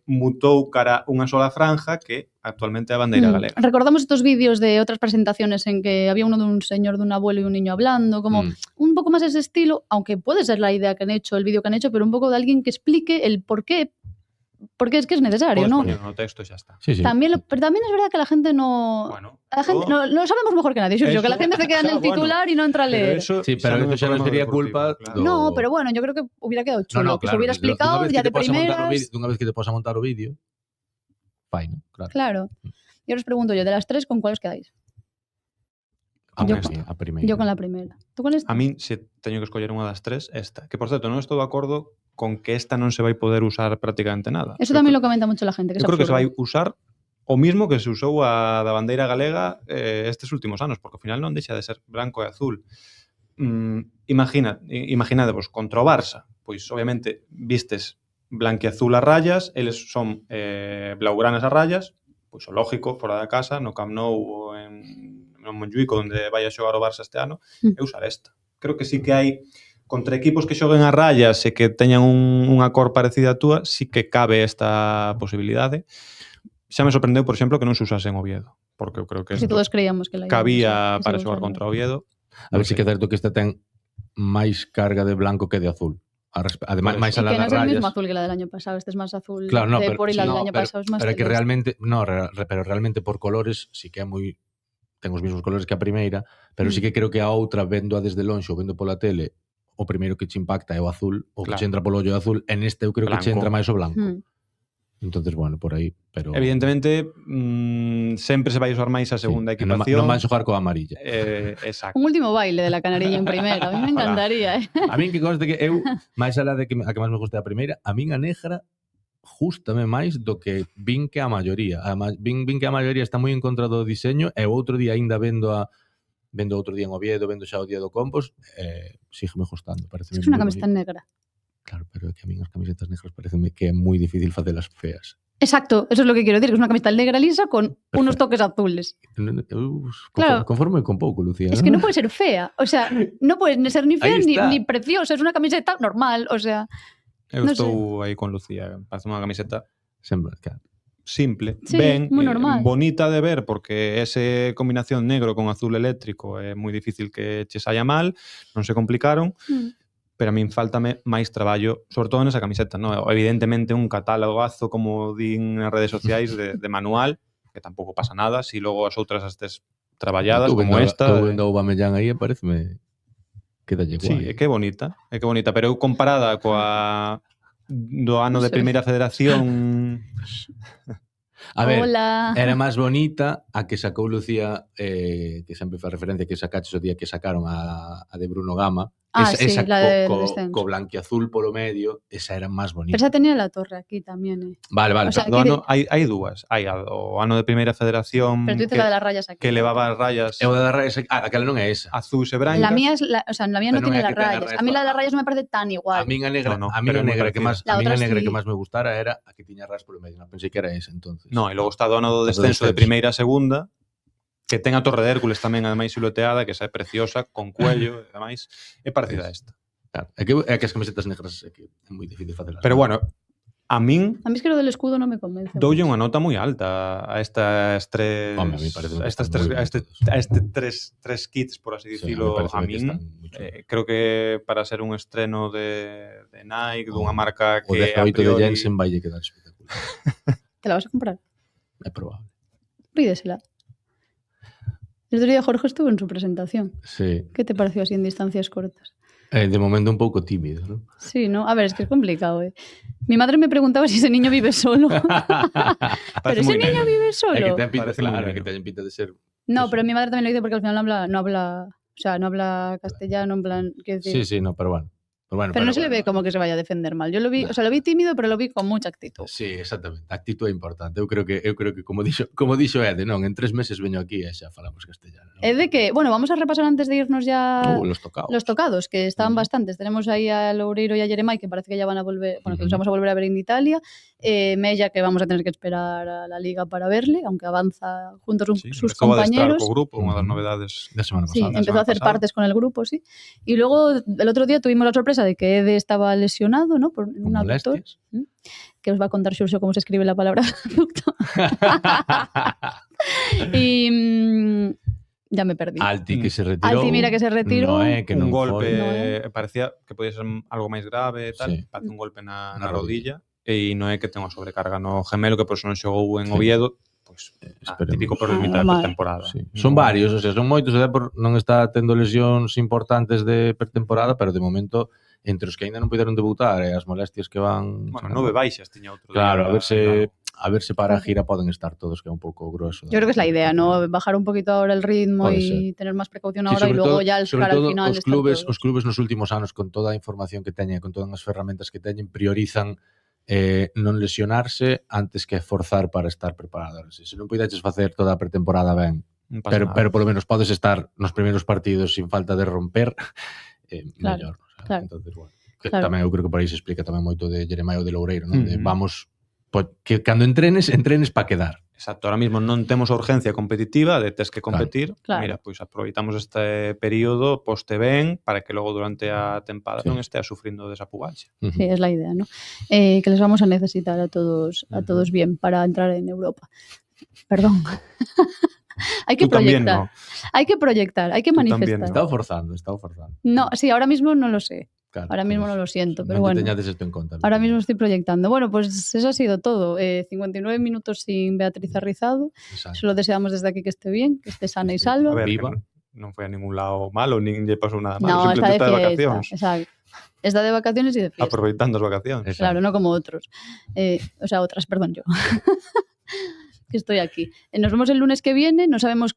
Speaker 2: mutou cara unha sola franja que actualmente é a bandeira galega.
Speaker 1: Recordamos estos vídeos de otras presentaciones en que había uno de un señor, de un abuelo y un niño hablando, como un poco más ese estilo, aunque puede ser la idea que han hecho, el vídeo que han hecho, pero un poco de alguien que explique el por qué, porque es que es necesario,
Speaker 2: Podes
Speaker 1: ¿no?
Speaker 2: poñer no texto e xa está.
Speaker 3: Sí, sí.
Speaker 1: Pero también es verdad que la gente no...
Speaker 2: Bueno,
Speaker 1: La gente, no sabemos mejor que nadie, Xurxo, que la gente se queda en el
Speaker 2: bueno,
Speaker 1: titular y no entra a leer.
Speaker 3: Sí, pero eso xa non sería culpa do...
Speaker 1: No, pero bueno, yo creo que hubiera quedado chulo, que se hubiera
Speaker 3: desde
Speaker 1: explicado ya de primeras.
Speaker 3: Dunha vez que te posa a montar o vídeo, fai, ¿no?
Speaker 1: Claro. Yo os pregunto yo, de las tres, ¿con cuál os quedáis?
Speaker 3: A primeira.
Speaker 1: Yo con la primera. ¿Tú con esta?
Speaker 2: A min, se teño que escoller unha das tres, esta. Que, por certo, non estou de acordo con que esta non se vai poder usar prácticamente nada.
Speaker 1: Eso también lo comenta mucho la gente, que es
Speaker 2: Eu creo que se
Speaker 1: absurdo.
Speaker 2: vai usar o mismo que se usou a da bandeira galega estes últimos anos, porque ao final non deixa de ser branco e azul. Imaginadevos, contra o Barça, pois obviamente vistes blanquiazul a rayas, eles son blaugranas a rayas, pois o lógico, fora da casa, no Camp Nou ou en Montjuico, onde vai a xogar o Barça este ano, é usar esta. Creo que sí que hai contra equipos que xoguen a rayas e que teñan unha cor parecida a túa, sí que cabe esta posibilidade. Xa me sorprendeu, por exemplo, que non se usase en Oviedo, porque eu creo que
Speaker 1: Si todos creíamos que la
Speaker 2: cabía para xogar contra Oviedo.
Speaker 3: A ver, si que é certo que esta ten máis carga de blanco que de azul. Además, máis
Speaker 1: Y
Speaker 3: a
Speaker 1: que
Speaker 3: las
Speaker 1: no es el
Speaker 3: rayas.
Speaker 1: mismo azul que la del año pasado, este es más azul
Speaker 3: Claro, no,
Speaker 1: de
Speaker 3: pero,
Speaker 1: por y la
Speaker 3: sí,
Speaker 1: del año pasado es más
Speaker 3: pero que
Speaker 1: celeste.
Speaker 3: realmente, no, pero realmente por colores sí que é moi ten os mesmos colores que a primeira, pero sí que creo que a outra, vendo desde lonxe ou vendo pola tele, o primeiro que che impacta é o azul, o que
Speaker 2: Claro.
Speaker 3: che entra polo ollo é azul, e neste eu creo que che
Speaker 2: Blanco.
Speaker 3: entra máis o blanco.
Speaker 1: Mm.
Speaker 3: Entonces, bueno, por aí, pero...
Speaker 2: Evidentemente, sempre se vai usar máis a segunda
Speaker 3: sí, non
Speaker 2: equipación.
Speaker 3: van xogar coa amarilla.
Speaker 2: Exacto.
Speaker 1: Un último baile de la canariña en primeira. A mí me encantaría,
Speaker 3: A min que conste que eu, máis alá de que a que máis me gusta a primeira, a min a negra gústame máis do que vin que a maioría. Vin que a maioría está moi en contra do diseño, e o outro día ainda vendo outro día en Oviedo, vendo xa o día do Compos, sígueme gustando. Parece
Speaker 1: Es que una camiseta negra.
Speaker 3: Claro, pero é que a min as camisetas negras pareceme que é moi difícil facelas feas.
Speaker 1: Exacto, eso es lo que quiero decir, que es una camiseta negra lisa con unos toques azules.
Speaker 3: Claro. Conforme con pouco, Lucía.
Speaker 1: Es que no puede ser fea, o sea, no puede ser ni fea ni preciosa, es una camiseta normal, o sea...
Speaker 2: Eu
Speaker 1: no
Speaker 2: estou aí con Lucía. Parece unha camiseta
Speaker 3: Sempre, claro.
Speaker 2: simple,
Speaker 1: Sí,
Speaker 2: ben,
Speaker 1: moi normal.
Speaker 2: bonita de ver, porque ese combinación negro con azul eléctrico é moi difícil que che saia mal, non se complicaron, pero a min faltame máis traballo, sobre todo nesa camiseta, no? Evidentemente un catálogazo, como din nas redes sociais, de manual, que tampouco pasa nada, si logo as outras estes traballadas, como esta...
Speaker 3: Estou vendo o Aubameyang aí e pareceme... Quedalle guai.
Speaker 2: Sí, é que é bonita, pero eu comparada coa do ano de Primeira Federación...
Speaker 3: A ver,
Speaker 1: Hola.
Speaker 3: era máis bonita a que sacou Lucía, que sempre faz referencia que sacaches o día que sacaron a de Bruno Gama.
Speaker 1: Sí, la del descenso.
Speaker 3: Co blanquiazul polo medio, esa era máis bonita.
Speaker 1: Pero esa tenía la torre aquí tamén,
Speaker 3: Vale.
Speaker 1: O sea,
Speaker 2: Do ano, hai dúas. Hai o ano de Primeira Federación
Speaker 1: Pero tú dices la de las rayas aquí.
Speaker 2: que levaba as rayas
Speaker 3: É o da rayas... aquela non é esa.
Speaker 2: azuis e brancas.
Speaker 1: La mía es o sea, la mía no
Speaker 3: Pero non
Speaker 1: tiene
Speaker 3: é
Speaker 1: las
Speaker 3: que ten
Speaker 1: rayas. A mí la de las rayas no me parece tan igual.
Speaker 3: A min a negra,
Speaker 2: No,
Speaker 3: a min
Speaker 2: pero
Speaker 3: a
Speaker 2: é moi
Speaker 3: negra que máis,
Speaker 1: parecida.
Speaker 3: a min
Speaker 1: La
Speaker 3: a
Speaker 1: outra
Speaker 3: negra
Speaker 1: sí.
Speaker 3: que máis me gustara era a que tiña rayas polo medio. Non pensei que era esa entonces.
Speaker 2: No, e logo está do ano do descenso de Primeira a Segunda, que ten a Torre de Hércules tamén ademais silueteada, que esa é preciosa, con cuello, e ademais é parecida a esta.
Speaker 3: Claro, é que as camisetas negras é que é moi difícil facelas.
Speaker 2: Pero bueno, a min
Speaker 1: A mí es que lo del escudo no me convence.
Speaker 2: doulle unha nota moi alta a estas tres
Speaker 3: Home, a mí parece
Speaker 2: a estas tres a este tres kits, por así dicilo, a min creo que para ser un estreno de Nike, dunha marca
Speaker 3: o
Speaker 2: que a
Speaker 3: 18 de
Speaker 2: priori
Speaker 3: Jensen vai quedar espectacular.
Speaker 1: ¿Te la vas a comprar?
Speaker 3: É probable.
Speaker 1: Pídesela. El otro día Jorge estuvo en su presentación.
Speaker 3: Sí.
Speaker 1: ¿Qué te pareció así en distancias cortas?
Speaker 3: De momento un pouco tímido, ¿no?
Speaker 1: Sí, ¿no? A ver, es que es complicado, ¿eh? Mi madre me preguntaba si ese niño vive solo. Pero ese niño vive solo.
Speaker 3: É que ten pinta,
Speaker 2: Parece moi
Speaker 3: claro,
Speaker 2: neno.
Speaker 3: que ten pinta de ser...
Speaker 1: No, pero mi madre también lo dice porque al final no habla castellano, en plan, quiero decir.
Speaker 3: Sí, no, pero bueno.
Speaker 1: Pero no se le ve como que se vaya a defender mal. Yo lo vi, o sea, lo vi tímido, pero lo vi con mucha actitud.
Speaker 3: Sí, exactamente. A actitud é importante. Eu creo que como dixo Ede, non, en 3 meses veño aquí e xa falamos castellano. ¿No?
Speaker 1: Es de que, bueno, vamos a repasar antes de irnos ya
Speaker 3: Los tocados.
Speaker 1: los tocados, que estaban bastantes. Tenemos ahí a Loureiro y a Jeremai, que parece que ya van a volver, bueno, que los vamos a volver a ver en Italia. Mella, que vamos a tener que esperar a la Liga para verle, aunque avanza junto a sus compañeros.
Speaker 2: Co grupo, unha das novedades
Speaker 3: da semana
Speaker 1: Sí,
Speaker 3: pasada.
Speaker 1: empezó a hacer partes con el grupo, sí. Y luego, el otro día tuvimos la sorpresa de que Ede estaba lesionado, ¿no? Por un aductor. Que os va a contar Xurxo cómo se escribe la palabra aductor. Y ya me perdí.
Speaker 3: Alti que se retirou.
Speaker 1: Alti, mira que se retirou.
Speaker 3: No é que non
Speaker 2: un golpe,
Speaker 3: foi.
Speaker 2: parecía que podía ser algo máis grave e tal,
Speaker 3: Sí.
Speaker 2: parece un golpe na rodilla e non é que ten unha sobrecarga no gemelo, que por eso non xogou en
Speaker 3: Sí.
Speaker 2: Oviedo, pois
Speaker 3: Esperemos.
Speaker 2: típico por mitad
Speaker 1: normal.
Speaker 2: da temporada.
Speaker 3: Sí. Son varios, o sea, son moitos, o Depor non está tendo lesións importantes de pretemporada, pero de momento entre os que aínda non puderon debutar e as molestias que van...
Speaker 2: Bueno, 9 baixas tiña outro
Speaker 3: Claro,
Speaker 2: día.
Speaker 3: a ver se para a gira poden estar todos, que é un pouco grueso.
Speaker 1: Yo creo que es la idea, ¿no? Bajar un poquito ahora el ritmo
Speaker 3: Puede
Speaker 1: y tener más precaución
Speaker 3: Sí,
Speaker 1: ahora y
Speaker 3: sobre
Speaker 1: luego
Speaker 3: todo-
Speaker 1: ya
Speaker 3: sobre
Speaker 1: cara al
Speaker 3: todo
Speaker 1: final.
Speaker 3: os
Speaker 1: estar todos.
Speaker 3: clubes nos últimos anos, con toda a información que teñen, con todas as ferramentas que teñen, priorizan non lesionarse antes que forzar para estar preparados. Se non puideches facer toda a pretemporada ben, pero polo menos podes estar nos primeiros partidos sin falta de romper,
Speaker 1: Claro,
Speaker 3: mellor. O sea,
Speaker 1: claro.
Speaker 3: entonces, bueno, que
Speaker 1: Claro.
Speaker 3: tamén eu creo que por aí se explica tamén moito de Jeremai ou de Loureiro, non? De
Speaker 2: Ujú.
Speaker 3: vamos, que cando entrenes para quedar.
Speaker 2: Exacto, ahora mismo non temos a urgencia competitiva de tes que competir.
Speaker 1: Claro.
Speaker 2: Mira, pois aproveitamos este período, poste ben, para que logo durante a tempada
Speaker 3: Sí.
Speaker 2: non estea sufrindo desa pubalgia.
Speaker 1: Sí, es la idea, ¿no? Que les vamos a necesitar a todos bien para entrar en Europa. Perdón. Hay que
Speaker 2: Tú también,
Speaker 1: proyectar.
Speaker 2: ¿no?
Speaker 1: Hay que proyectar, hay que
Speaker 2: Tú también,
Speaker 1: manifestar.
Speaker 2: ¿no?
Speaker 3: Estaba forzando.
Speaker 1: No, sí, ahora mismo no lo sé.
Speaker 3: Claro,
Speaker 1: Ahora mismo no lo siento, pero
Speaker 3: non
Speaker 1: bueno.
Speaker 3: teñades isto en conta.
Speaker 1: Ahora mismo estoy proyectando. Bueno, pues eso ha sido todo. 59 minutos sin Beatriz Arrizado.
Speaker 3: Exacto.
Speaker 1: Solo deseamos desde aquí que esté bien, que esté sana y
Speaker 3: Esté-
Speaker 2: A
Speaker 1: salva.
Speaker 2: ver,
Speaker 3: Viva.
Speaker 2: que non foi a ningún lado malo, nin lle pasou nada malo,
Speaker 1: No, está de
Speaker 2: simplemente está de
Speaker 1: fiesta.
Speaker 2: vacacións,
Speaker 1: Exacto. Está de vacaciones y de fiesta.
Speaker 2: aproveitando as vacacións.
Speaker 3: Exacto.
Speaker 1: Claro, no como otros. O sea, otras, perdón, yo. Que estoy aquí. Nos vemos el lunes que viene. No sabemos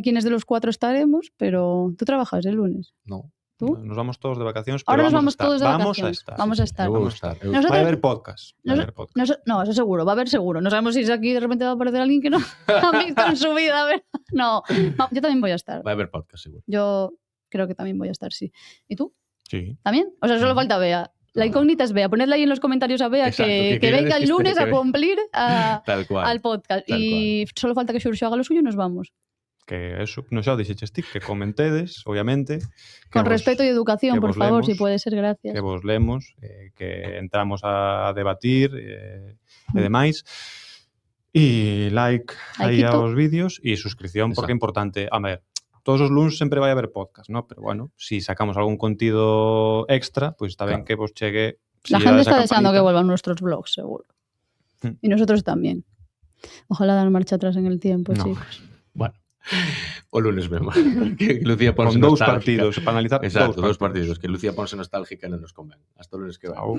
Speaker 1: quiénes de los 4 estaremos, pero tú trabajas el lunes.
Speaker 3: No.
Speaker 1: ¿Tú?
Speaker 2: Nos vamos todos de vacacións, pero
Speaker 1: Ahora nos
Speaker 2: vamos
Speaker 1: vamos todos de
Speaker 2: Vamos a
Speaker 1: vacaciones.
Speaker 2: estar.
Speaker 1: Vamos a estar.
Speaker 3: Eu vou
Speaker 2: Vamos a
Speaker 3: estar.
Speaker 2: estar.
Speaker 3: Eu
Speaker 1: Nosotros-
Speaker 2: Vai haber podcast. Vai haber podcast.
Speaker 1: No, eso seguro, va a haber seguro. No sabemos si aquí de repente va a aparecer alguien que no ha visto en su vida. A ver. No, yo también voy a estar.
Speaker 3: Vai haber podcast, seguro.
Speaker 1: Yo creo que también voy a estar, sí. ¿Y tú?
Speaker 2: Sí.
Speaker 1: ¿También? O sea, solo falta Bea. La incógnita es Bea. Ponedle ahí en los comentarios a Bea
Speaker 3: Exacto,
Speaker 1: que
Speaker 3: que
Speaker 1: venga el
Speaker 3: queredes que
Speaker 1: lunes
Speaker 3: esté,
Speaker 1: a
Speaker 3: que
Speaker 1: cumplir
Speaker 3: Tal cual.
Speaker 1: al podcast.
Speaker 3: Tal
Speaker 1: Y solo falta que Xurxo haga lo suyo y nos vamos.
Speaker 2: Que eso, non xa o dixeches ti, que comentedes, obviamente. que
Speaker 1: Con
Speaker 2: vos-
Speaker 1: respeto y educación,
Speaker 2: que
Speaker 1: por
Speaker 2: vos
Speaker 1: favor,
Speaker 2: lemos,
Speaker 1: si puede ser, gracias.
Speaker 2: que vos lemos, que entramos a debatir e demais. E like aí
Speaker 1: Likeito.
Speaker 2: aos vídeos e suscripción, porque é importante. A ver, todos os luns sempre vai haber podcast, ¿no? Pero bueno, si sacamos algún contido extra, pues está ben
Speaker 3: Claro.
Speaker 2: que vos chegue.
Speaker 1: La
Speaker 2: si
Speaker 1: gente
Speaker 2: dades
Speaker 1: está
Speaker 2: a
Speaker 1: deseando que
Speaker 2: campanita.
Speaker 1: vuelvan nuestros blogs, seguro.
Speaker 2: Mm.
Speaker 1: Y nosotros también. Ojalá dar marcha atrás en el tiempo,
Speaker 2: No.
Speaker 1: chicos.
Speaker 3: Bueno, o lunes vemos. que Lucía ponse
Speaker 2: Con dous
Speaker 3: nostálgica.
Speaker 2: partidos, para analizar
Speaker 3: Exacto, dous partidos. Que Lucía ponse nostálgica e non nos conven. Hasta o lunes que vai.
Speaker 2: Au.